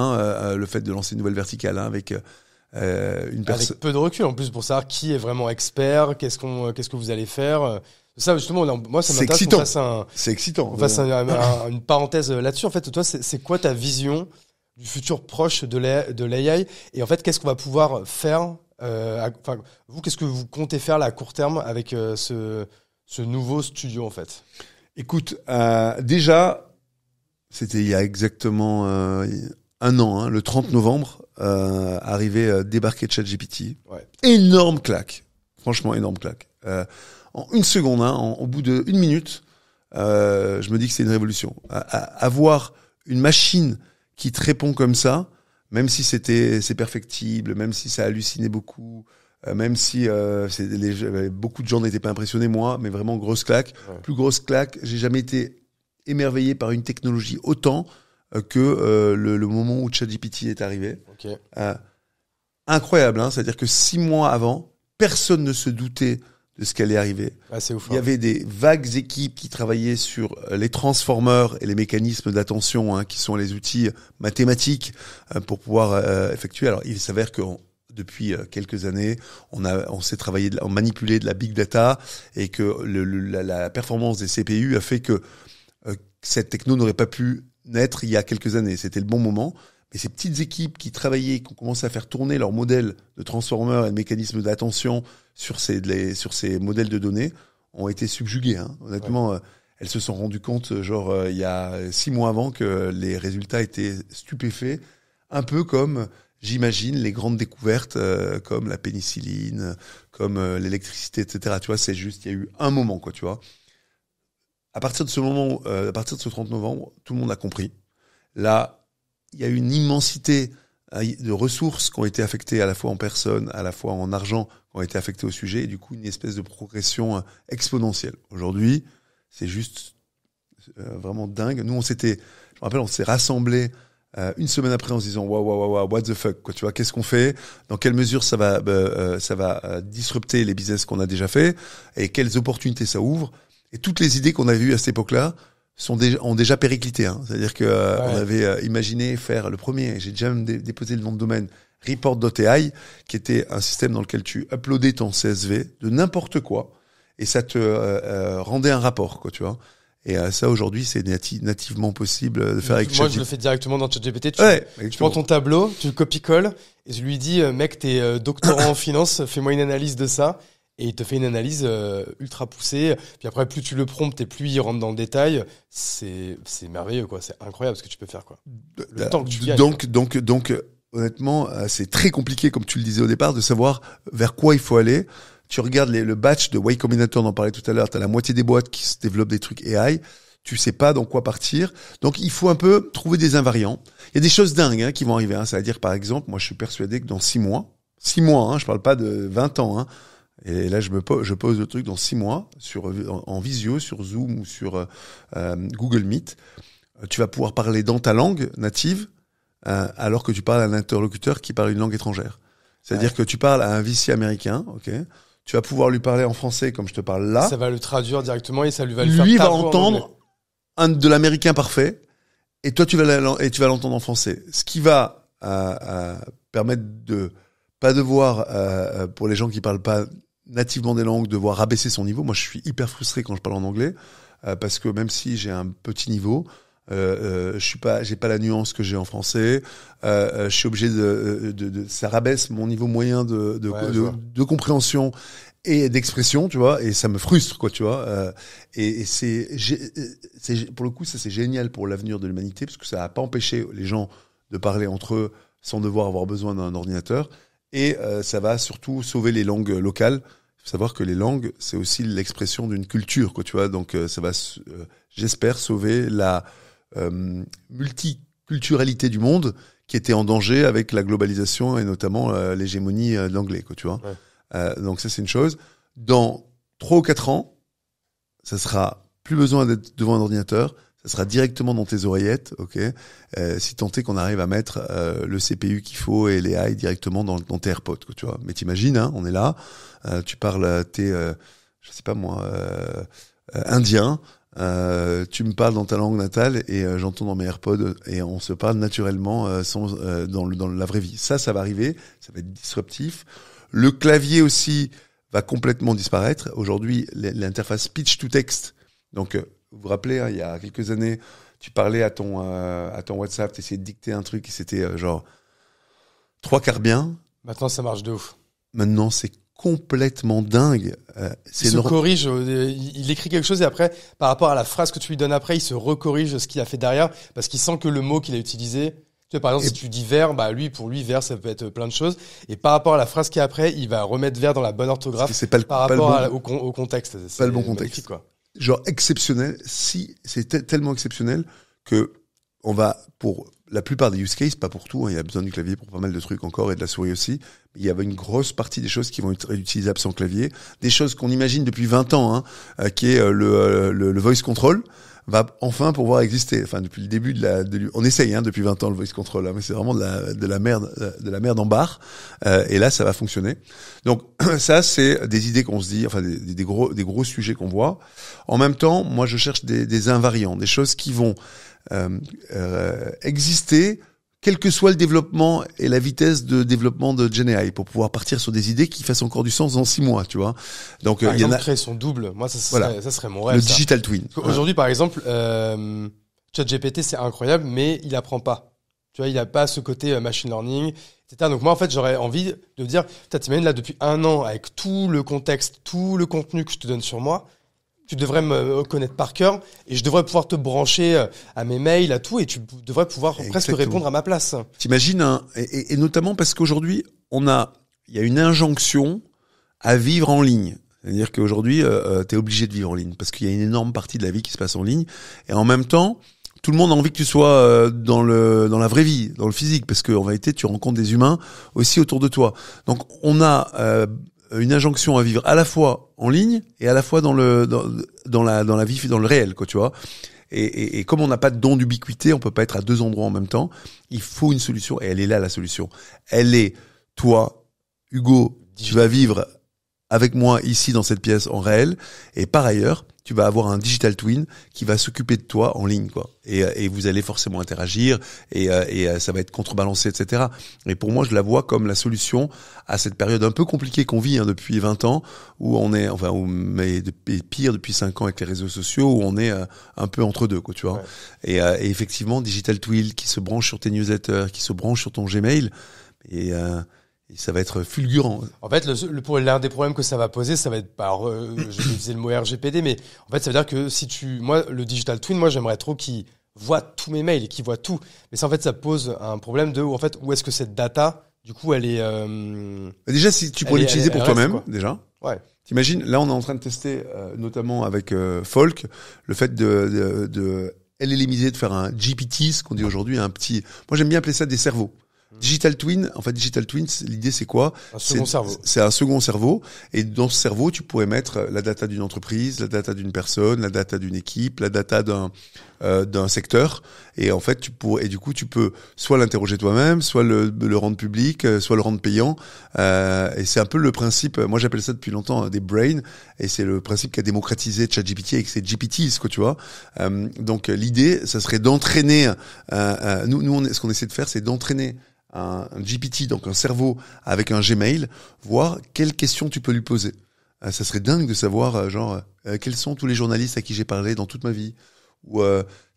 le fait de lancer une nouvelle verticale avec une personne. Avec peu de recul en plus pour savoir qui est vraiment expert, qu'est-ce que vous allez faire. Ça justement, moi ça m'intéresse qu'on fasse c'est excitant. On fasse une parenthèse là-dessus. En fait, toi, c'est quoi ta vision du futur proche de l'AI et en fait, qu'est-ce qu'on va pouvoir faire vous, qu'est-ce que vous comptez faire là à court terme avec ce nouveau studio en fait? Écoute, déjà. C'était il y a exactement 1 an, le 30 novembre, débarqué ChatGPT. Ouais. Énorme claque. Franchement, énorme claque. En 1 seconde, au bout de 1 minute, je me dis que c'est une révolution. Avoir une machine qui te répond comme ça, même si c'est perfectible, même si ça hallucinait beaucoup, même si beaucoup de gens n'étaient pas impressionnés, moi, mais vraiment grosse claque. Ouais. Plus grosse claque, j'ai jamais été émerveillé par une technologie autant que le moment où ChatGPT est arrivé. Okay. Incroyable, hein, c'est-à-dire que 6 mois avant, personne ne se doutait de ce qui allait arriver. Ah, c'est ouf, Il y avait des vagues équipes qui travaillaient sur les transformers et les mécanismes d'attention, hein, qui sont les outils mathématiques pour pouvoir effectuer. Alors, il s'avère que depuis quelques années, on s'est manipulé de la big data et que la performance des CPU a fait que cette techno n'aurait pas pu naître il y a quelques années. C'était le bon moment. Mais ces petites équipes qui travaillaient, qui ont commencé à faire tourner leur modèle de transformer et de mécanismes d'attention sur ces modèles de données ont été subjuguées. Hein. Honnêtement, ouais. Elles se sont rendues compte, il y a 6 mois avant, que les résultats étaient stupéfaits. Un peu comme, j'imagine, les grandes découvertes comme la pénicilline, comme l'électricité, etc. Tu vois, c'est juste, il y a eu un moment, quoi, tu vois. À partir de ce moment, à partir de ce 30 novembre, tout le monde a compris. Là, il y a une immensité de ressources qui ont été affectées à la fois en personnes, à la fois en argent, qui ont été affectées au sujet, et du coup, une espèce de progression exponentielle. Aujourd'hui, c'est juste vraiment dingue. Nous, je me rappelle, on s'est rassemblés une semaine après en se disant waouh, what the fuck, quoi, tu vois, qu'est-ce qu'on fait, dans quelle mesure ça va disrupter les business qu'on a déjà fait, et quelles opportunités ça ouvre. Et toutes les idées qu'on avait eues à cette époque-là ont déjà périclité, hein. C'est-à-dire que on avait imaginé faire le premier, j'ai déjà même déposé le nom de domaine, report.ai, qui était un système dans lequel tu uploadais ton CSV de n'importe quoi et ça te rendait un rapport, quoi, tu vois. Et ça, aujourd'hui, c'est nativement possible de faire avec ChatGPT. Moi, je le fais directement dans ChatGPT. Tu prends ton tableau, tu le copie-colles et je lui dis, mec, t'es doctorant en finance, fais-moi une analyse de ça. Et il te fait une analyse ultra poussée. Puis après, plus tu le promptes et plus il rentre dans le détail. C'est merveilleux, quoi. C'est incroyable ce que tu peux faire, quoi. Le temps que tu gagnes. Donc, honnêtement, c'est très compliqué, comme tu le disais au départ, de savoir vers quoi il faut aller. Tu regardes le batch de Y Combinator, on en parlait tout à l'heure. T'as la moitié des boîtes qui se développent des trucs AI. Tu sais pas dans quoi partir. Donc, il faut un peu trouver des invariants. Il y a des choses dingues, hein, qui vont arriver, hein. Ça veut dire, par exemple, moi, je suis persuadé que dans 6 mois, hein, je parle pas de 20 ans, hein. Et là, je pose le truc dans 6 mois en visio, sur Zoom ou sur Google Meet. Tu vas pouvoir parler dans ta langue native, alors que tu parles à un interlocuteur qui parle une langue étrangère. C'est-à-dire que tu parles à un VC américain, ok. Tu vas pouvoir lui parler en français comme je te parle là. Ça va le traduire directement et ça lui va le faire. Lui va entendre de l'américain parfait, et toi tu vas l'entendre en français. Ce qui va permettre de pas devoir pour les gens qui parlent pas nativement des langues, devoir rabaisser son niveau. Moi, je suis hyper frustré quand je parle en anglais parce que même si j'ai un petit niveau, j'ai pas la nuance que j'ai en français. Je suis obligé ça rabaisse mon niveau moyen de compréhension et d'expression, tu vois, et ça me frustre, quoi, tu vois. Et c'est pour le coup, ça c'est génial pour l'avenir de l'humanité parce que ça a pas empêché les gens de parler entre eux sans devoir avoir besoin d'un ordinateur. Et ça va surtout sauver les langues locales. Il faut savoir que les langues, c'est aussi l'expression d'une culture, quoi, tu vois. Donc ça va, j'espère, sauver la multiculturalité du monde qui était en danger avec la globalisation et notamment l'hégémonie de l'anglais, quoi, tu vois. Ouais. Donc ça, c'est une chose. Dans 3 ou 4 ans, ça sera plus besoin d'être devant un ordinateur. Ça sera directement dans tes oreillettes, ok. Si tant est qu'on arrive à mettre le CPU qu'il faut et les AI directement dans tes AirPods, quoi, tu vois. Mais t'imagines, hein, on est là, tu parles, je sais pas moi, indien, tu me parles dans ta langue natale et j'entends dans mes AirPods et on se parle naturellement dans la vraie vie. Ça va arriver, ça va être disruptif. Le clavier aussi va complètement disparaître. Aujourd'hui, l'interface speech to text, donc vous vous rappelez, hein, il y a quelques années, tu parlais à ton WhatsApp, tu essayais de dicter un truc et c'était genre 3 quarts bien. Maintenant, ça marche de ouf. Maintenant, c'est complètement dingue. Il se corrige, il écrit quelque chose et après, par rapport à la phrase que tu lui donnes après, il se recorrige ce qu'il a fait derrière parce qu'il sent que le mot qu'il a utilisé... Tu sais, par exemple, si tu dis vers, pour lui, vers, ça peut être plein de choses. Et par rapport à la phrase qui est après, il va remettre vers dans la bonne orthographe par rapport au contexte. C'est pas le bon contexte, quoi. Genre exceptionnel, si c'est tellement exceptionnel que on va, pour la plupart des use cases, pas pour tout, hein, il y a besoin du clavier pour pas mal de trucs encore et de la souris aussi. Il y avait une grosse partie des choses qui vont être utilisables sans clavier, des choses qu'on imagine depuis 20 ans, hein, qui est le voice control va enfin pouvoir exister. Enfin, depuis le début on essaye, hein, depuis 20 ans le voice control, hein, mais c'est vraiment de la merde en barre. Et là, ça va fonctionner. Donc, ça, c'est des idées qu'on se dit, enfin, des gros sujets qu'on voit. En même temps, moi, je cherche des invariants, des choses qui vont exister, quel que soit le développement et la vitesse de développement de GenAI, pour pouvoir partir sur des idées qui fassent encore du sens dans 6 mois, tu vois. Donc, par il y en exemple, a créer son double. Moi, ça serait mon rêve. le ça. digital twin. Aujourd'hui, par exemple, ChatGPT, c'est incroyable, mais il apprend pas. Tu vois, il a pas ce côté machine learning, etc. Donc moi, en fait, j'aurais envie de dire, t'imagines là, depuis 1 an, avec tout le contexte, tout le contenu que je te donne sur moi, tu devrais me connaître par cœur et je devrais pouvoir te brancher à mes mails, à tout, et tu devrais pouvoir presque répondre à ma place. T'imagines, et notamment parce qu'aujourd'hui, il y a une injonction à vivre en ligne. C'est-à-dire qu'aujourd'hui, t'es obligé de vivre en ligne parce qu'il y a une énorme partie de la vie qui se passe en ligne. Et en même temps, tout le monde a envie que tu sois dans la vraie vie, dans le physique, parce qu'en vérité, tu rencontres des humains aussi autour de toi. Donc, on a une injonction à vivre à la fois en ligne et à la fois dans la vie, dans le réel, quoi, tu vois. Et comme on n'a pas de don d'ubiquité, on peut pas être à 2 endroits en même temps. Il faut une solution, et elle est là, la solution. Elle est, toi, Hugo, tu vas vivre avec moi ici dans cette pièce en réel, et par ailleurs, tu vas avoir un digital twin qui va s'occuper de toi en ligne, quoi. Et vous allez forcément interagir, et ça va être contrebalancé, etc. Et pour moi, je la vois comme la solution à cette période un peu compliquée qu'on vit, hein, depuis 20 ans, où on est, enfin, mais pire depuis 5 ans avec les réseaux sociaux, où on est un peu entre deux, quoi, tu vois. Ouais. Et effectivement, digital twin qui se branche sur tes newsletters, qui se branche sur ton Gmail, et ça va être fulgurant. En fait, l'un des problèmes que ça va poser, ça va être, je vais utiliser le mot RGPD, mais en fait, ça veut dire que moi, le digital twin, moi, j'aimerais trop qu'il voit tous mes mails et qu'il voit tout. Mais ça, en fait, ça pose un problème où est-ce que cette data, du coup, elle est, déjà, si tu pourrais l'utiliser pour toi-même, quoi. Déjà. Ouais. T'imagines, là, on est en train de tester, notamment avec Folk, le fait de LLMiser, de faire un GPT, ce qu'on dit aujourd'hui, un petit, moi, j'aime bien appeler ça des cerveaux. Digital twin, l'idée c'est quoi? Un second cerveau. C'est un second cerveau, et dans ce cerveau, tu pourrais mettre la data d'une entreprise, la data d'une personne, la data d'une équipe, la data d'un secteur, et en fait du coup tu peux soit l'interroger toi-même, soit le rendre public, soit le rendre payant, et c'est un peu le principe, moi j'appelle ça depuis longtemps des brains, et c'est le principe qu'a démocratisé ChatGPT avec ses GPTs, quoi, tu vois. Donc l'idée, ça serait d'entraîner, nous ce qu'on essaie de faire, c'est d'entraîner un GPT, donc un cerveau avec un Gmail, voir quelles questions tu peux lui poser. Ça serait dingue de savoir, quels sont tous les journalistes à qui j'ai parlé dans toute ma vie. Ou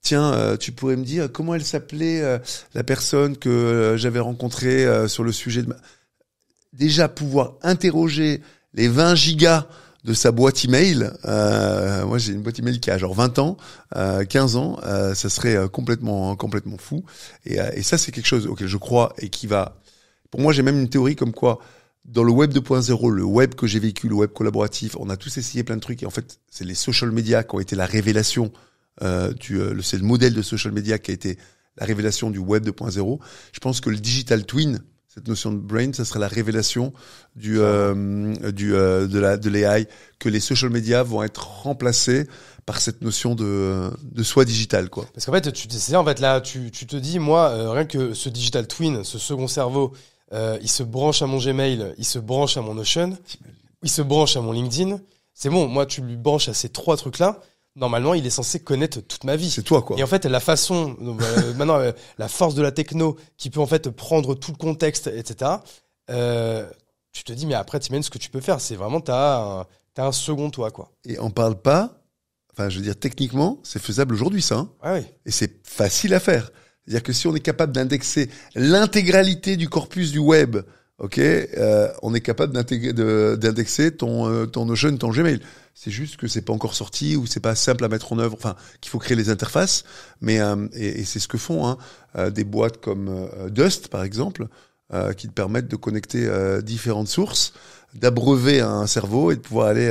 tiens, tu pourrais me dire comment elle s'appelait la personne que j'avais rencontrée sur le sujet de déjà pouvoir interroger les 20 gigas de sa boîte email. Moi, j'ai une boîte email qui a genre 20 ans, 15 ans. Ça serait complètement fou. Et ça, c'est quelque chose auquel je crois et qui va... Pour moi, j'ai même une théorie comme quoi, dans le web 2.0, le web que j'ai vécu, le web collaboratif, on a tous essayé plein de trucs. Et en fait, c'est les social media qui ont été la révélation c'est le modèle de social media qui a été la révélation du web 2.0. Je pense que le digital twin, cette notion de brain, ça serait la révélation de l'AI, que les social media vont être remplacés par cette notion de soi digital, quoi. Parce qu'en fait, tu te dis, moi, rien que ce digital twin, ce second cerveau, il se branche à mon Gmail, il se branche à mon Notion, il se branche à mon LinkedIn. C'est bon, moi, tu lui branches à ces 3 trucs-là. Normalement, il est censé connaître toute ma vie. C'est toi, quoi. Et en fait, la façon, maintenant, la force de la techno qui peut en fait prendre tout le contexte, etc. Tu te dis, mais après, t'imagines ce que tu peux faire. C'est vraiment, t'as un second toi, quoi. Et on parle pas, enfin, je veux dire, techniquement, c'est faisable aujourd'hui, ça. Hein. Ah oui. Et c'est facile à faire. C'est-à-dire que si on est capable d'indexer l'intégralité du corpus du web, ok, on est capable d'indexer ton Notion, ton Gmail. C'est juste que c'est pas encore sorti ou c'est pas simple à mettre en œuvre. Enfin, qu'il faut créer les interfaces. Mais et c'est ce que font des boîtes comme Dust, par exemple, qui te permettent de connecter différentes sources, d'abreuver un cerveau et de pouvoir aller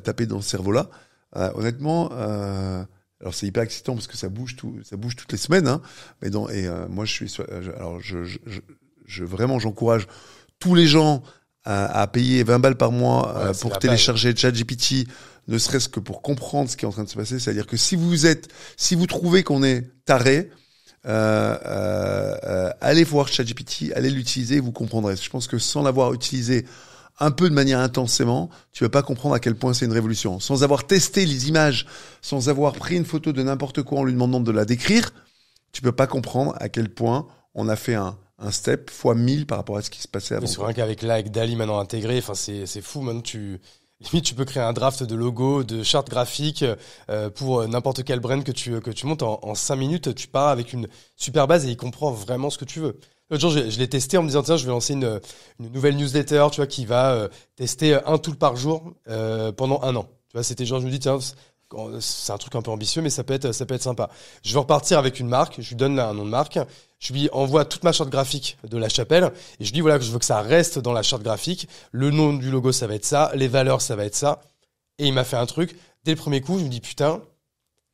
taper dans ce cerveau-là. Honnêtement, Alors c'est hyper excitant parce que ça bouge toutes les semaines, hein. Mais moi vraiment j'encourage tous les gens à payer 20 balles par mois pour télécharger ChatGPT, ne serait-ce que pour comprendre ce qui est en train de se passer. C'est-à-dire que si vous trouvez qu'on est taré, allez voir ChatGPT, allez l'utiliser, vous comprendrez. Je pense que sans l'avoir utilisé un peu de manière intensément, tu vas pas comprendre à quel point c'est une révolution. Sans avoir testé les images, sans avoir pris une photo de n'importe quoi en lui demandant de la décrire, tu peux pas comprendre à quel point on a fait un step fois 1000 par rapport à ce qui se passait avant. C'est vrai qu'avec DALL-E maintenant intégré, enfin c'est fou. Maintenant limite tu peux créer un draft de logo, de charte graphique pour n'importe quel brand que tu montes en 5 minutes. Tu pars avec une super base et il comprend vraiment ce que tu veux. L'autre jour, je l'ai testé en me disant tiens, je vais lancer une nouvelle newsletter, tu vois, qui va tester un tool par jour pendant 1 an. Tu vois, c'était genre je me dis tiens, c'est un truc un peu ambitieux, mais ça peut être sympa. Je veux repartir avec une marque, je lui donne un nom de marque, je lui envoie toute ma charte graphique de la chapelle et je lui dis voilà que je veux que ça reste dans la charte graphique, le nom du logo ça va être ça, les valeurs ça va être ça. Et il m'a fait un truc, dès le premier coup, je me dis putain,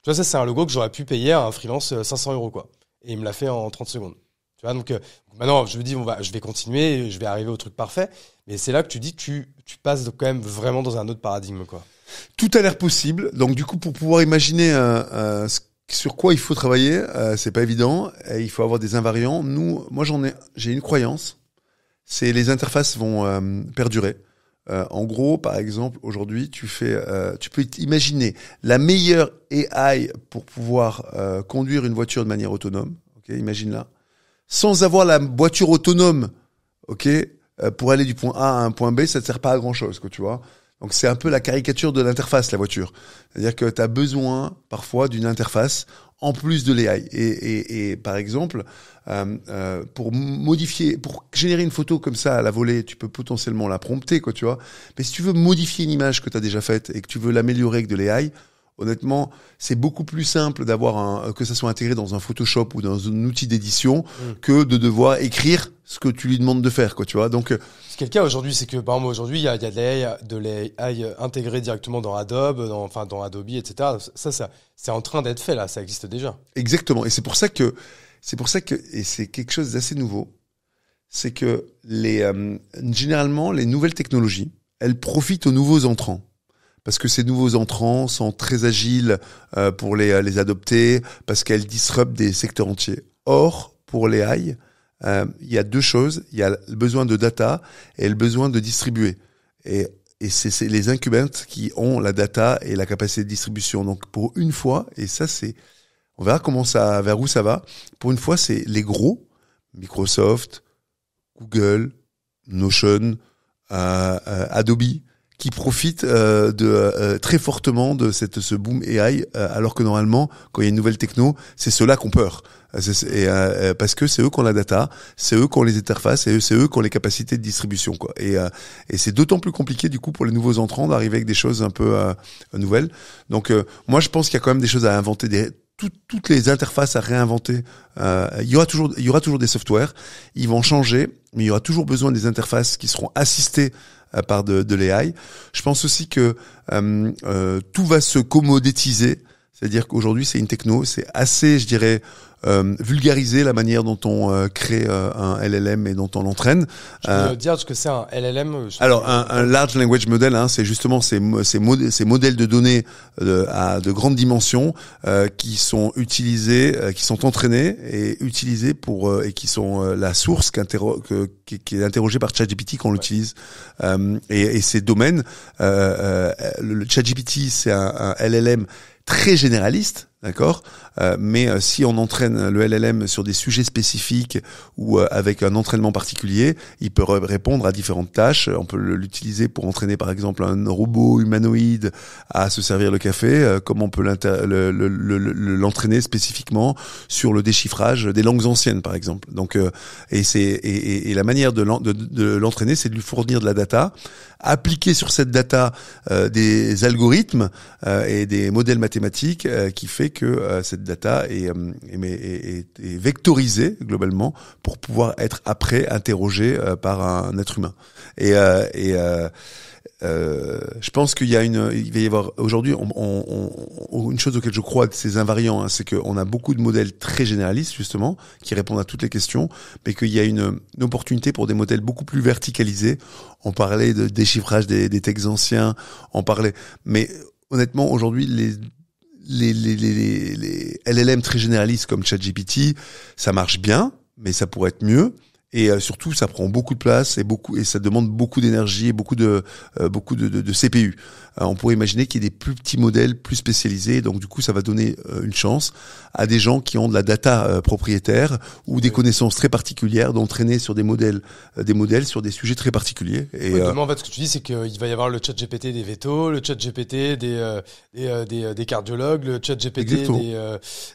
tu vois ça c'est un logo que j'aurais pu payer à un freelance 500 € quoi. Et il me l'a fait en 30 secondes. Tu vois, donc maintenant je me dis je vais continuer, je vais arriver au truc parfait, mais c'est là que tu dis que tu passes quand même vraiment dans un autre paradigme quoi. Tout a l'air possible. Donc du coup, pour pouvoir imaginer sur quoi il faut travailler, c'est pas évident. Il faut avoir des invariants. Moi j'ai une croyance, c'est les interfaces vont perdurer. En gros, par exemple, aujourd'hui, tu peux imaginer la meilleure AI pour pouvoir conduire une voiture de manière autonome. Ok, imagine-la. Sans avoir la voiture autonome, ok, pour aller du point A à un point B, ça ne sert pas à grand chose, quoi, tu vois. Donc c'est un peu la caricature de l'interface, la voiture. C'est-à-dire que tu as besoin parfois d'une interface en plus de l'AI. Et par exemple, pour générer une photo comme ça à la volée, tu peux potentiellement la prompter, quoi, tu vois. Mais si tu veux modifier une image que tu as déjà faite et que tu veux l'améliorer avec de l'AI, honnêtement, c'est beaucoup plus simple que ça soit intégré dans un Photoshop ou dans un outil d'édition que de devoir écrire ce que tu lui demandes de faire, quoi, tu vois. Donc, ce qui est le cas aujourd'hui, c'est que, par exemple, aujourd'hui, il y a de l'AI intégrée directement dans Adobe, dans Adobe, etc. Ça, c'est en train d'être fait, là. Ça existe déjà. Exactement. Et c'est pour ça que, et c'est quelque chose d'assez nouveau. C'est que généralement, les nouvelles technologies, elles profitent aux nouveaux entrants. Parce que ces nouveaux entrants sont très agiles pour les adopter, parce qu'elles disruptent des secteurs entiers. Or, pour l'AI, il y a deux choses. Il y a le besoin de data et le besoin de distribuer. Et c'est les incubantes qui ont la data et la capacité de distribution. Donc, pour une fois, et ça, on verra vers où ça va. Pour une fois, c'est les gros, Microsoft, Google, Notion, Adobe, qui profitent très fortement de ce boom AI, alors que normalement, quand il y a une nouvelle techno, c'est ceux-là qui ont peur. Parce que c'est eux qui ont la data, c'est eux qui ont les interfaces, et c'est eux qui ont les capacités de distribution, quoi. Et c'est d'autant plus compliqué du coup pour les nouveaux entrants d'arriver avec des choses un peu nouvelles. Donc moi je pense qu'il y a quand même des choses à inventer, toutes les interfaces à réinventer. Il y aura toujours des softwares, ils vont changer, mais il y aura toujours besoin des interfaces qui seront assistées par de l'AI. Je pense aussi que tout va se commoditiser, c'est-à-dire qu'aujourd'hui c'est une techno, c'est assez, je dirais, vulgariser la manière dont on crée un LLM et dont on l'entraîne. Tu peux dire ce que c'est un LLM? Alors un large language model, hein, c'est justement ces modèles de données à de grandes dimensions qui sont utilisés, qui sont entraînés et utilisés et qui sont la source qui est interrogée par ChatGPT quand on l'utilise. Et ces domaines, le ChatGPT c'est un LLM très généraliste, d'accord, mais si on entraîne le LLM sur des sujets spécifiques ou avec un entraînement particulier, il peut répondre à différentes tâches. On peut l'utiliser pour entraîner par exemple un robot humanoïde à se servir le café, comme on peut l'entraîner spécifiquement sur le déchiffrage des langues anciennes par exemple. Donc et la manière de l'entraîner, c'est de lui fournir de la data, appliquer sur cette data des algorithmes et des modèles mathématiques qui fait s'assurer que cette data est vectorisée globalement pour pouvoir être après interrogée par un être humain. Je pense qu'il va y avoir aujourd'hui une chose auquel je crois de ces invariants, hein, c'est qu'on a beaucoup de modèles très généralistes justement qui répondent à toutes les questions, mais qu'il y a une opportunité pour des modèles beaucoup plus verticalisés. On parlait de déchiffrage des textes anciens, mais honnêtement aujourd'hui les LLM très généralistes comme ChatGPT, ça marche bien, mais ça pourrait être mieux. Et surtout, ça prend beaucoup de place et ça demande beaucoup d'énergie et beaucoup de CPU. On pourrait imaginer qu'il y ait des plus petits modèles, plus spécialisés. Donc, du coup, ça va donner une chance à des gens qui ont de la data propriétaire ou des connaissances très particulières d'entraîner sur des modèles sur des sujets très particuliers. Et demain, en fait, ce que tu dis, c'est qu'il va y avoir le ChatGPT des vétos, le ChatGPT des cardiologues, le ChatGPT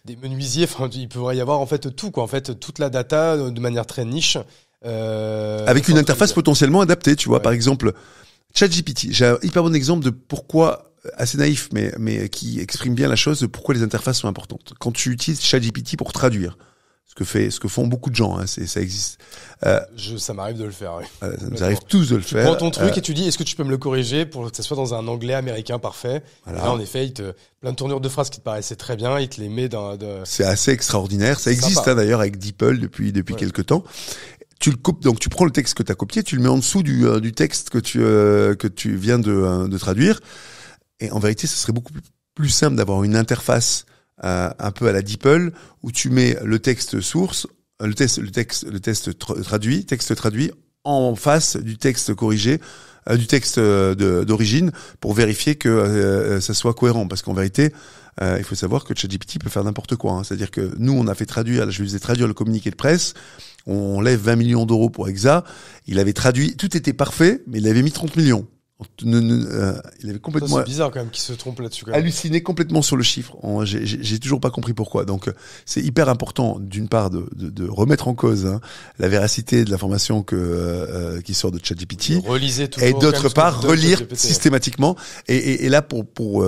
des menuisiers. Enfin, il pourrait y avoir en fait tout, quoi. En fait, toute la data de manière très niche. Avec une interface potentiellement adaptée, tu vois. Par exemple, ChatGPT. J'ai un hyper bon exemple de pourquoi, assez naïf, mais qui exprime bien la chose, de pourquoi les interfaces sont importantes. Quand tu utilises ChatGPT pour traduire, ce que font beaucoup de gens, hein, ça existe. Ça m'arrive de le faire. Oui. Ça nous arrive tous de le faire. Tu prends ton truc et tu dis, est-ce que tu peux me le corriger pour que ça soit dans un anglais américain parfait. Voilà. Et là, en effet, plein de tournures de phrases qui te paraissaient très bien, il te les met C'est assez extraordinaire. Ça existe hein, d'ailleurs avec DeepL depuis quelques temps. Tu le copies, donc tu prends le texte que tu as copié, tu le mets en dessous du texte que tu viens de traduire. Et en vérité, ce serait beaucoup plus simple d'avoir une interface un peu à la DeepL où tu mets le texte source, le texte traduit en face du texte corrigé, du texte d'origine pour vérifier que ça soit cohérent. Parce qu'en vérité, il faut savoir que ChatGPT peut faire n'importe quoi. Hein. C'est-à-dire que nous, on a fait traduire, je lui faisais traduire le communiqué de presse. On lève 20 millions d'euros pour Exa. Il avait traduit, tout était parfait, mais il avait mis 30 millions. Il avait complètement. C'est bizarre quand même qu'il se trompe là-dessus. Halluciné complètement sur le chiffre. J'ai toujours pas compris pourquoi. Donc c'est hyper important d'une part de remettre en cause hein, la véracité de l'information qui sort de ChatGPT. Relisez toujours. Et d'autre part relire systématiquement. Et là pour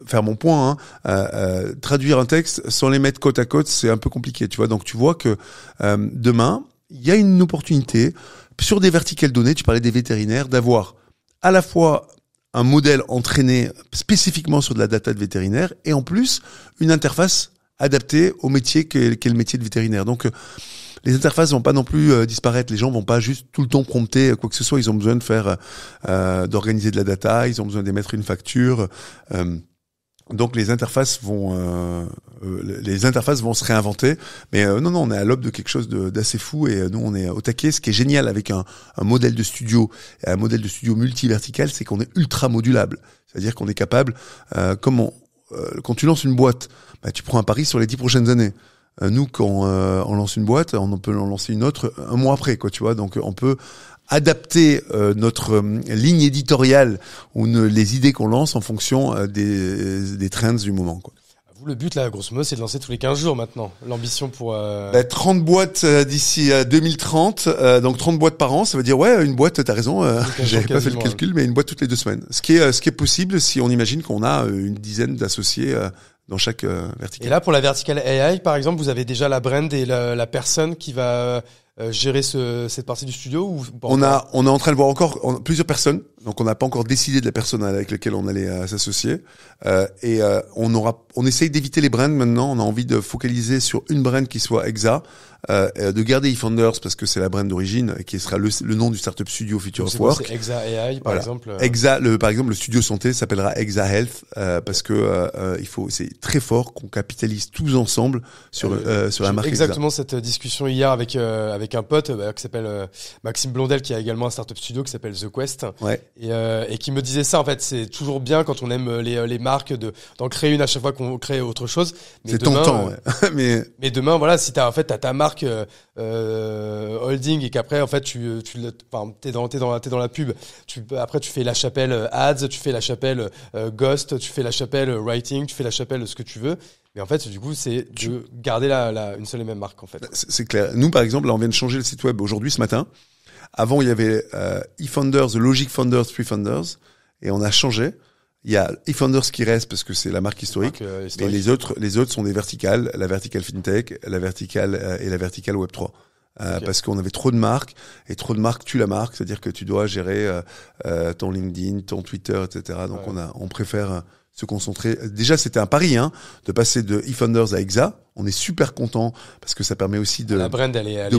faire mon point, hein, traduire un texte sans les mettre côte à côte, c'est un peu compliqué. Tu vois. Donc tu vois que demain il y a une opportunité sur des verticales données. Tu parlais des vétérinaires d'avoir à la fois un modèle entraîné spécifiquement sur de la data de vétérinaire et en plus une interface adaptée au métier qu'est le métier de vétérinaire. Donc les interfaces vont pas non plus disparaître, les gens vont pas juste tout le temps prompter quoi que ce soit, ils ont besoin de faire d'organiser de la data, ils ont besoin d'émettre une facture. Donc les interfaces vont se réinventer, mais non, on est à l'aube de quelque chose d'assez fou et nous on est au taquet. Ce qui est génial avec un modèle de studio, un modèle de studio multivertical, c'est qu'on est ultra modulable. C'est-à-dire qu'on est capable, quand tu lances une boîte, tu prends un pari sur les 10 prochaines années. Nous, quand on lance une boîte, on peut en lancer une autre un mois après, quoi, tu vois. Donc on peut adapter notre ligne éditoriale ou les idées qu'on lance en fonction des trends du moment, quoi. Vous, le but, là, grosso modo, c'est de lancer tous les 15 jours maintenant. L'ambition pour... 30 boîtes d'ici 2030. Donc 30 boîtes par an, ça veut dire, une boîte, t'as raison, j'avais pas fait le calcul, mais une boîte toutes les 2 semaines. Ce qui est possible si on imagine qu'on a une dizaine d'associés dans chaque verticale. Et là, pour la verticale AI, par exemple, vous avez déjà la brand et la personne qui va gérer cette partie du studio ou pas? On est en train de voir encore plusieurs personnes. Donc on n'a pas encore décidé de la personne avec laquelle on allait s'associer. On essaye d'éviter les brands maintenant. On a envie de focaliser sur une brand qui soit Exa, de garder eFounders parce que c'est la brand d'origine qui sera le nom du startup studio Future of Work. C'est Exa AI par exemple. Exa, par exemple, le studio santé s'appellera Exa Health parce que c'est très fort qu'on capitalise tous ensemble sur la marque Exa. Exactement cette discussion hier avec un pote qui s'appelle Maxime Blondel qui a également un startup studio qui s'appelle The Quest. Ouais. Et qui me disait ça en fait, c'est toujours bien quand on aime les marques d'en créer une à chaque fois qu'on crée autre chose. Mais c'est demain, tentant, ouais. mais demain voilà, si t'as ta marque holding et qu'après en fait t'es dans la pub, après tu fais la chapelle ads, tu fais la chapelle ghost, tu fais la chapelle writing, tu fais la chapelle ce que tu veux. Mais en fait, du coup, c'est de garder une seule et même marque en fait. C'est clair. Nous par exemple, là on vient de changer le site web aujourd'hui ce matin. Avant, il y avait eFounders, The Logic Founders, Three Founders, et on a changé. Il y a eFounders qui reste parce que c'est la marque historique. Mais les autres sont des verticales, la verticale FinTech, la verticale et la verticale Web3. Parce qu'on avait trop de marques, et trop de marques tue la marque, c'est-à-dire que tu dois gérer ton LinkedIn, ton Twitter, etc. Donc on préfère se concentrer. Déjà, c'était un pari, de passer de eFounders à Exa. On est super content parce que ça permet aussi de la brand, elle est de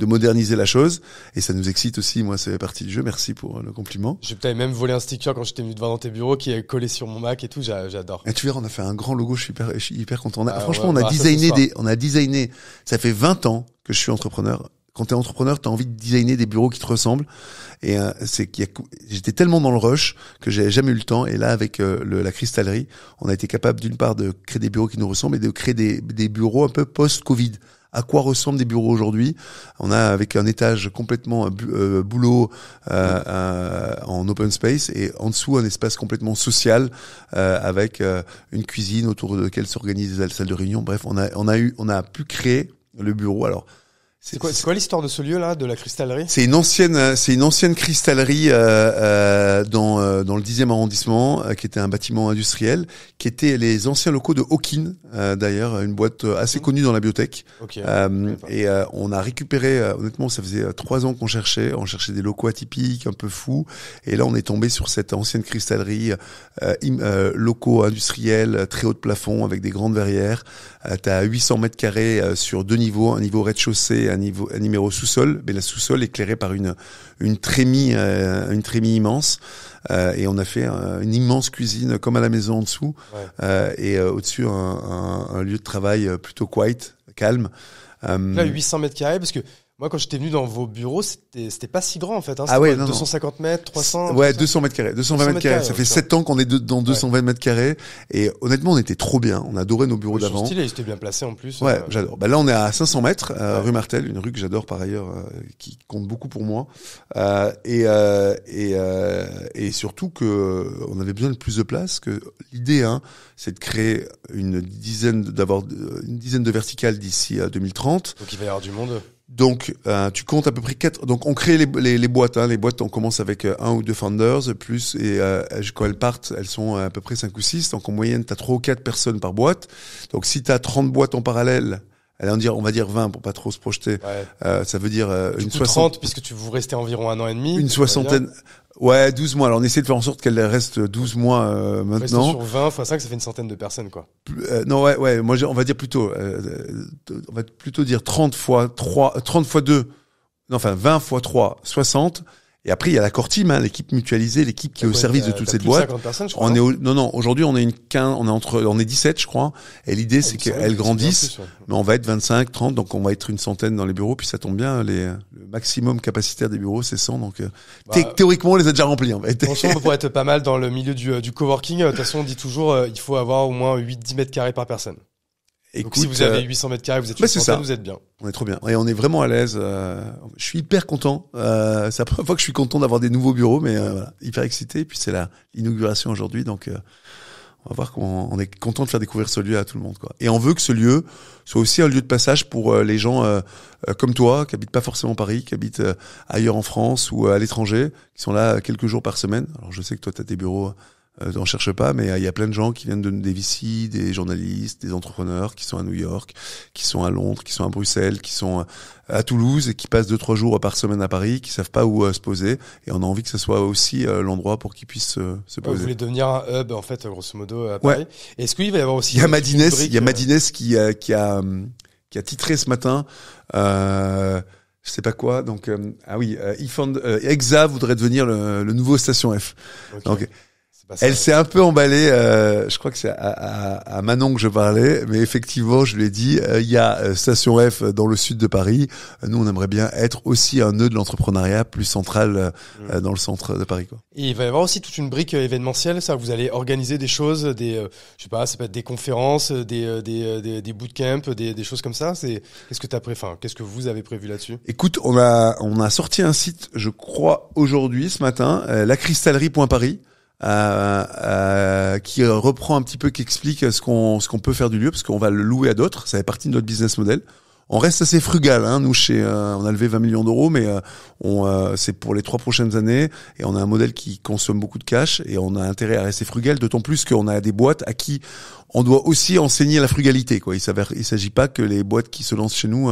moderniser la chose, et ça nous excite aussi. Moi, ça fait partie du jeu. Merci pour le compliment. J'ai peut-être même volé un sticker quand j'étais venu te voir dans tes bureaux qui est collé sur mon Mac et tout. J'adore. Et tu verras, on a fait un grand logo. Je suis hyper content. Franchement, on a designé. Ça fait 20 ans que je suis entrepreneur. Quand t'es entrepreneur, t'as envie de designer des bureaux qui te ressemblent. Et j'étais tellement dans le rush que j'avais jamais eu le temps. Et là, avec la cristallerie, on a été capable d'une part de créer des bureaux qui nous ressemblent et de créer des bureaux un peu post-Covid. À quoi ressemblent des bureaux aujourd'hui? On a avec un étage complètement boulot en open space, et en dessous un espace complètement social avec une cuisine autour de laquelle s'organisent les salles de réunion. Bref, on a pu créer le bureau. Alors, c'est quoi l'histoire de ce lieu-là, de la cristallerie? C'est une ancienne cristallerie dans le 10e arrondissement, qui était un bâtiment industriel, qui était les anciens locaux de Hawkin, d'ailleurs, une boîte assez connue dans la biotech. Okay. Et on a récupéré, honnêtement, ça faisait 3 ans qu'on cherchait, des locaux atypiques, un peu fous, et là on est tombé sur cette ancienne cristallerie, locaux industriels, très haut de plafond, avec des grandes verrières. T'as 800 mètres carrés sur 2 niveaux, un niveau rez-de-chaussée, un numéro sous-sol, mais la sous-sol éclairée par une trémie immense, et on a fait une immense cuisine comme à la maison en dessous, et au-dessus un lieu de travail plutôt quiet, calme. Là, 800 mètres carrés, parce que moi, quand j'étais venu dans vos bureaux, c'était pas si grand, en fait. Ah ouais, 250 mètres, 300. Ouais, 200 mètres carrés, 220 mètres carrés. Ça fait 7 ans qu'on est dans 220 mètres carrés. Et honnêtement, on était trop bien. On adorait nos bureaux d'avant. Stylé, ils étaient bien placés en plus. Ouais, j'adore. Là, on est à 500 mètres, rue Martel, une rue que j'adore par ailleurs, qui compte beaucoup pour moi. Et surtout que on avait besoin de plus de place, que l'idée, c'est de créer d'avoir une dizaine de verticales d'ici à 2030. Donc il va y avoir du monde. Donc, tu comptes à peu près 4. Donc, on crée les boîtes. Les boîtes, on commence avec 1 ou 2 founders plus, et quand elles partent, elles sont à peu près 5 ou 6. Donc, en moyenne, t'as 3 ou 4 personnes par boîte. Donc, si t'as 30 boîtes en parallèle, on va dire 20 pour pas trop se projeter. Ça veut dire une 30, puisque vous restez environ 1 an et demi. Une soixantaine. Ouais, 12 mois. Alors, on essaie de faire en sorte qu'elle reste 12 mois maintenant. Sur 20 x 5, ça fait une centaine de personnes, quoi. Non, ouais. Moi, on va dire plutôt, on va plutôt dire 30 fois 3, 30 fois 2. Non, enfin, 20 fois 3, 60. Et après, il y a la core team, l'équipe mutualisée, l'équipe qui est au service de toute cette boîte. 50 personnes, je crois. Aujourd'hui, on est 17, je crois. Et l'idée, c'est qu'elles grandissent. Mais on va être 25, 30, donc on va être une centaine dans les bureaux. Puis ça tombe bien, le maximum capacitaire des bureaux, c'est 100. Donc, théoriquement, on les a déjà remplis, en fait. Franchement, on pourrait être pas mal dans le milieu du coworking. De toute façon, on dit toujours, il faut avoir au moins 8-10 mètres carrés par personne. Donc si vous avez 800 mètres carrés, vous êtes une centaine, vous êtes bien. On est trop bien. Et on est vraiment à l'aise. Je suis hyper content. C'est la première fois que je suis content d'avoir des nouveaux bureaux, mais voilà, hyper excité. Et puis c'est l'inauguration aujourd'hui, donc on va voir comment on est content de faire découvrir ce lieu à tout le monde, quoi. Et on veut que ce lieu soit aussi un lieu de passage pour les gens comme toi, qui habitent pas forcément Paris, qui habitent ailleurs en France ou à l'étranger, qui sont là quelques jours par semaine. Alors je sais que toi, tu as des bureaux. T'en cherches pas, mais il y a plein de gens qui viennent des VC, des journalistes, des entrepreneurs qui sont à New York, qui sont à Londres, qui sont à Bruxelles, qui sont à Toulouse et qui passent 2-3 jours par semaine à Paris, qui savent pas où se poser. Et on a envie que ce soit aussi l'endroi pour qu'ils puissent se poser. Vous voulez devenir un hub, en fait, grosso modo, à Paris. Est-ce qu'il va y avoir aussi... Il y a Madines qui a titré ce matin, je sais pas quoi, donc, Exa voudrait devenir le nouveau Station F. Okay. Donc, elle s'est un peu emballée, je crois que c'est à Manon que je parlais, mais effectivement, je lui ai dit, il y a Station F dans le sud de Paris. Nous, on aimerait bien être aussi un nœud de l'entrepreneuriat plus central dans le centre de Paris, quoi. Et il va y avoir aussi toute une brique événementielle, ça, vous allez organiser des choses, je sais pas, ça peut être des conférences, des bootcamps, des choses comme ça. Qu'est-ce que vous avez prévu là-dessus? Écoute, on a sorti un site, je crois, aujourd'hui, ce matin, lacristallerie.paris. Qui reprend un petit peu, qui explique ce qu'on peut faire du lieu, parce qu'on va le louer à d'autres. Ça fait partie de notre business model. On reste assez frugal, hein. Nous, on a levé 20 millions d'euros, mais c'est pour les 3 prochaines années, et on a un modèle qui consomme beaucoup de cash, et on a intérêt à rester frugal, d'autant plus qu'on a des boîtes à qui on doit aussi enseigner la frugalité, quoi. Il s'agit pas que les boîtes qui se lancent chez nous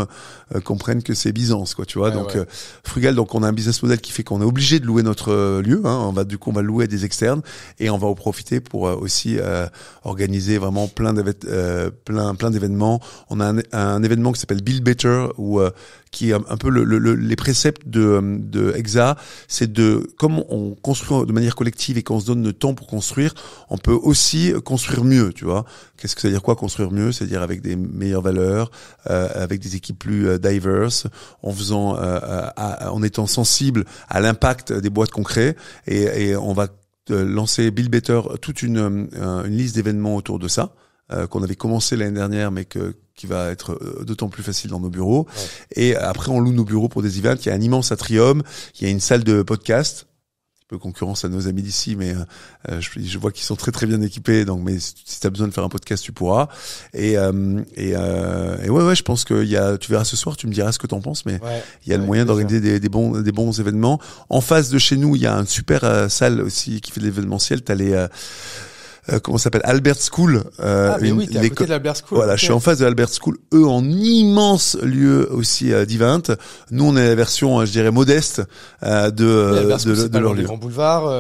comprennent que c'est Byzance, quoi, tu vois. Donc frugal, donc on a un business model qui fait qu'on est obligé de louer notre lieu, hein. On va le louer à des externes, et on va en profiter pour aussi organiser vraiment plein d'événements. On a un événement qui s'appelle Build Better, qui est un peu les préceptes de Exa, c'est comme on construit de manière collective et qu'on se donne le temps pour construire, on peut aussi construire mieux, tu vois. Qu'est-ce que ça veut dire quoi, construire mieux? C'est-à-dire avec des meilleures valeurs, avec des équipes plus diverses, en étant sensible à l'impact des boîtes qu'on crée, et on va lancer Build Better, toute une liste d'événements autour de ça, qu'on avait commencé l'année dernière, mais qui va être d'autant plus facile dans nos bureaux. Ouais. Et après, on loue nos bureaux pour des events. Il y a un immense atrium, il y a une salle de podcast. Un peu concurrence à nos amis d'ici, mais je vois qu'ils sont très très bien équipés. Donc, mais si tu as besoin de faire un podcast, tu pourras. Et ouais, je pense que tu verras ce soir, tu me diras ce que t'en penses, mais il y a le moyen d'organiser des bons événements. En face de chez nous, il y a une super salle aussi qui fait de l'événementiel. T'as les comment ça s'appelle, Albert School. Mais oui, t'es à côté de l'Albert School. Voilà, okay. Je suis en face de l'Albert School. Eux, en immense lieu aussi d'event. Nous, on est la version, je dirais, modeste de leur lieu. Grand boulevard.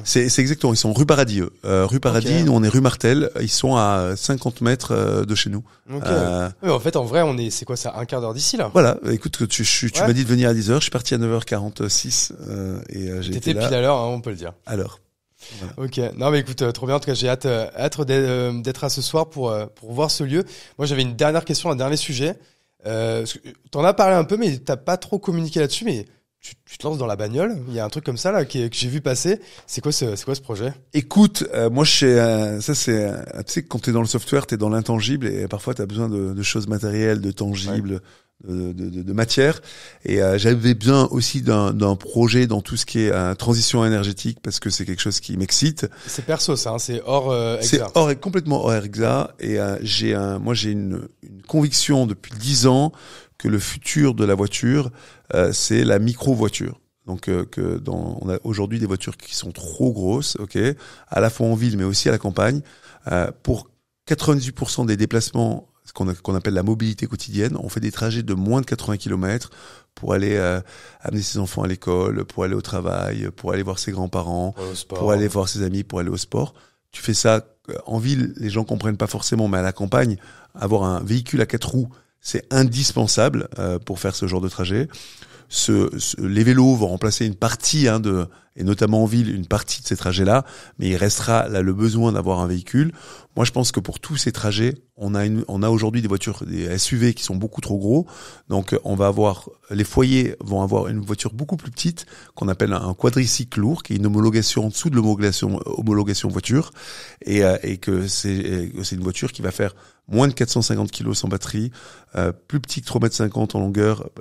C'est exactement. Ils sont rue Paradis. Rue Paradis. Okay. Nous, on est rue Martel. Ils sont à 50 mètres de chez nous. Okay. Oui, en fait, en vrai, c'est quoi ça, un quart d'heure d'ici là. Voilà. Écoute, tu m'as dit de venir à 10h. Je suis parti à 9h46 et j'ai été là. T'étais pile à l'heure, hein, on peut le dire. À l'heure. Voilà. Ok, non mais écoute, trop bien. En tout cas, j'ai hâte d'être à ce soir pour voir ce lieu. Moi, j'avais une dernière question, un dernier sujet. T'en as parlé un peu, mais t'as pas trop communiqué là-dessus. Mais tu te lances dans la bagnole. Il y a un truc comme ça là que j'ai vu passer. C'est quoi ce projet? Écoute, moi ça c'est, tu sais, quand t'es dans le software, t'es dans l'intangible, et parfois t'as besoin de choses matérielles, de tangibles. Ouais. De matière, et j'avais besoin aussi d'un projet dans tout ce qui est transition énergétique, parce que c'est quelque chose qui m'excite. C'est perso ça, hein, c'est hors Exa. C'est complètement hors Exa, et j'ai une conviction depuis 10 ans que le futur de la voiture, c'est la micro-voiture. Donc on a aujourd'hui des voitures qui sont trop grosses, ok, à la fois en ville mais aussi à la campagne. Pour 98% des déplacements, ce qu'on appelle la mobilité quotidienne, on fait des trajets de moins de 80 km pour aller amener ses enfants à l'école, pour aller au travail, pour aller voir ses grands-parents, pour aller voir ses amis, pour aller au sport. Tu fais ça en ville, les gens comprennent pas forcément, mais à la campagne, avoir un véhicule à 4 roues, c'est indispensable pour faire ce genre de trajet. Les vélos vont remplacer une partie et notamment en ville, une partie de ces trajets-là, mais il restera là le besoin d'avoir un véhicule. Moi, je pense que pour tous ces trajets, on a aujourd'hui des voitures, des SUV qui sont beaucoup trop gros. Donc, les foyers vont avoir une voiture beaucoup plus petite, qu'on appelle un quadricycle lourd, qui est une homologation en dessous de l'homologation voiture, et que c'est une voiture qui va faire moins de 450 kilos sans batterie, plus petit que 3,50 m en longueur,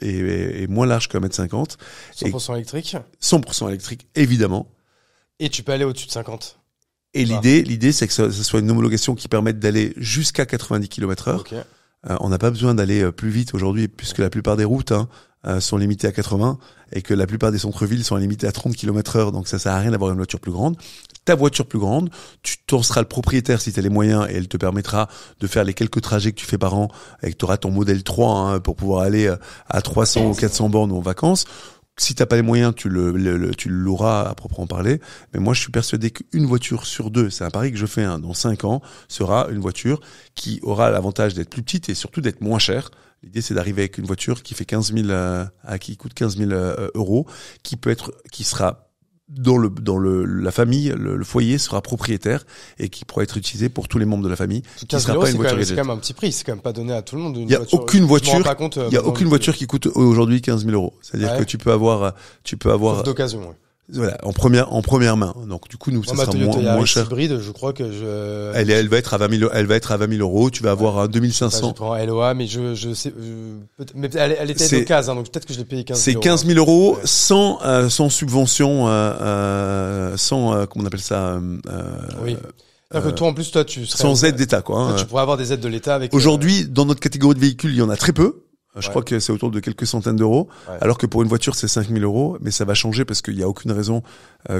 et moins large que 1,50 m. 100% électrique? 100% électrique, évidemment. Et tu peux aller au-dessus de 50? Et l'idée, c'est que ça soit une homologation qui permette d'aller jusqu'à 90 km/h. Okay. On n'a pas besoin d'aller plus vite aujourd'hui, puisque la plupart des routes sont limitées à 80, et que la plupart des centres-villes sont limités à 30 km/h. Donc ça sert à rien d'avoir une voiture plus grande. Ta voiture plus grande, tu t'en seras le propriétaire si tu as les moyens, et elle te permettra de faire les quelques trajets que tu fais par an, et que tu auras ton modèle 3 pour pouvoir aller à 300 ou 400 bornes ou en vacances. Si t'as pas les moyens, tu l'auras à proprement parler. Mais moi, je suis persuadé qu'une voiture sur 2, c'est un pari que je fais, dans 5 ans, sera une voiture qui aura l'avantage d'être plus petite et surtout d'être moins chère. L'idée, c'est d'arriver avec une voiture qui fait qui coûte 15 000 euros, qui sera dans la famille, le foyer sera propriétaire, et qui pourra être utilisé pour tous les membres de la famille. 15 000 euros, c'est quand même un petit prix. C'est quand même pas donné à tout le monde. Il y a aucune voiture qui coûte aujourd'hui 15 000 euros. C'est-à-dire que tu peux avoir Sauf d'occasion, ouais. Voilà, en première main. Donc, du coup, nous, ça sera moins cher. Hybride, je crois que elle va être à 20 000 euros. Tu vas avoir un 2500. Je prends LOA, mais je sais, mais elle était d'occasion, donc peut-être que je l'ai payé 15 000 euros. C'est 15 000 euros sans subvention, sans, comment on appelle ça, oui. C'est-à-dire que toi, en plus, toi, tu serais... sans aide d'État, quoi. Toi, Hein. tu pourrais avoir des aides de l'État avec... Aujourd'hui, dans notre catégorie de véhicules, il y en a très peu. Je Ouais. crois que c'est autour de quelques centaines d'euros, Ouais. alors que pour une voiture, c'est 5 000 euros. Mais ça va changer parce qu'il n'y a aucune raison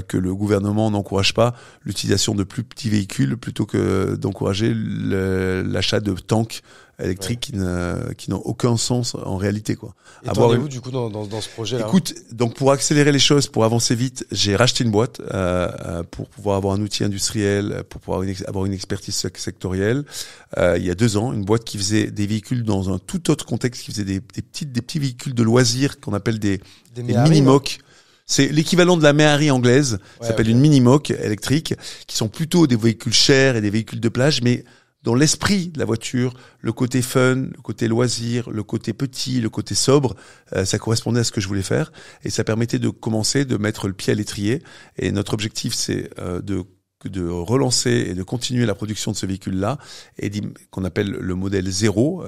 que le gouvernement n'encourage pas l'utilisation de plus petits véhicules plutôt que d'encourager l'achat de tanks électriques qui n'ont aucun sens en réalité, quoi. Et t'en es où, du coup, dans ce projet-là? Écoute, donc pour accélérer les choses, pour avancer vite, j'ai racheté une boîte pour pouvoir avoir un outil industriel, pour pouvoir avoir une expertise sectorielle. Il y a 2 ans, une boîte qui faisait des véhicules dans un tout autre contexte, qui faisait des petits véhicules de loisirs qu'on appelle des mini-mocs. C'est l'équivalent de la Méhari anglaise. Ça s'appelle une mini-moc électrique, qui sont plutôt des véhicules chers et des véhicules de plage, mais dans l'esprit de la voiture, le côté fun, le côté loisir, le côté petit, le côté sobre, ça correspondait à ce que je voulais faire. Et ça permettait de commencer, de mettre le pied à l'étrier. Et notre objectif, c'est de relancer et de continuer la production de ce véhicule-là, et qu'on appelle le modèle 0.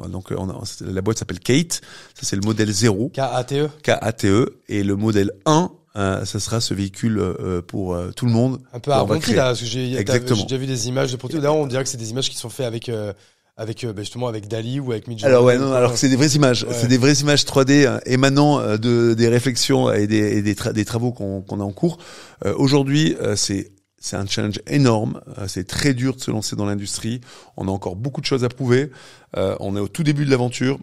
Donc la boîte s'appelle Kate. Ça, c'est le modèle 0. K-A-T-E. K-A-T-E. Et le modèle 1, ça sera ce véhicule pour tout le monde. Un peu arrondi là, parce que j'ai Exactement. déjà vu des images de prototypes. D'ailleurs, on dirait que c'est des images qui sont faites avec justement avec Dali ou avec Midjourney. Alors alors que c'est des vraies images, c'est des vraies images 3D émanant des réflexions et des travaux qu'on a en cours. Aujourd'hui, c'est un challenge énorme. C'est très dur de se lancer dans l'industrie. On a encore beaucoup de choses à prouver. On est au tout début de l'aventure.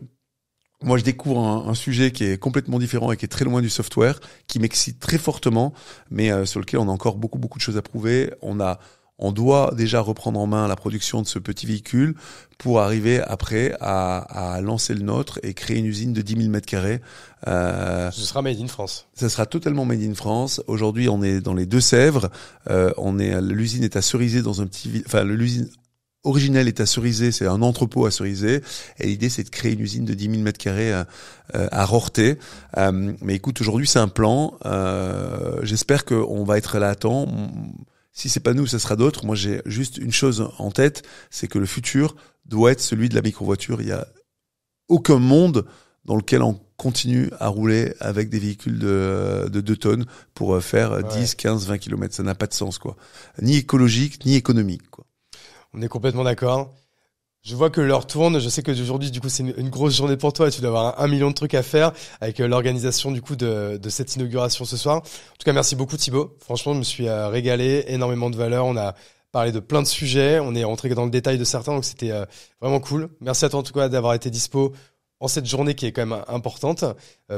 Moi, je découvre un sujet qui est complètement différent et qui est très loin du software, qui m'excite très fortement, mais sur lequel on a encore beaucoup de choses à prouver. On doit déjà reprendre en main la production de ce petit véhicule pour arriver après à lancer le nôtre et créer une usine de 10 000 mètres carrés. Ce sera made in France. Ça sera totalement made in France. Aujourd'hui, on est dans les Deux-Sèvres. L'usine est à Cerisay dans un petit, l'usine originelle est à Cerisay, c'est un entrepôt à Cerisay, et l'idée c'est de créer une usine de 10 000 mètres carrés à Rorthais. Mais écoute, aujourd'hui c'est un plan. J'espère qu'on va être là à temps. Si c'est pas nous, ça sera d'autres. Moi, j'ai juste une chose en tête, c'est que le futur doit être celui de la micro-voiture. Il y a aucun monde dans lequel on continue à rouler avec des véhicules de 2 tonnes pour faire 10, 15, 20 kilomètres. Ça n'a pas de sens, quoi. Ni écologique, ni économique, quoi. On est complètement d'accord. Je vois que l'heure tourne. Je sais que aujourd'hui, du coup, c'est une grosse journée pour toi. Tu dois avoir 1 million de trucs à faire avec l'organisation, du coup, de cette inauguration ce soir. En tout cas, merci beaucoup, Thibaut. Franchement, je me suis régalé. Énormément de valeur. On a parlé de plein de sujets. On est rentré dans le détail de certains. Donc, c'était vraiment cool. Merci à toi, en tout cas, d'avoir été dispo en cette journée qui est quand même importante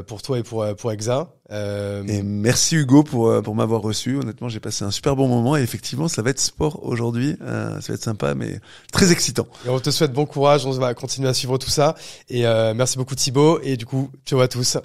pour toi et pour Exa. Et merci Hugo pour m'avoir reçu. Honnêtement, j'ai passé un super bon moment et effectivement, ça va être sport aujourd'hui. Ça va être sympa, mais très excitant. Et on te souhaite bon courage. On va continuer à suivre tout ça. Et merci beaucoup Thibaut. Et du coup, ciao à tous.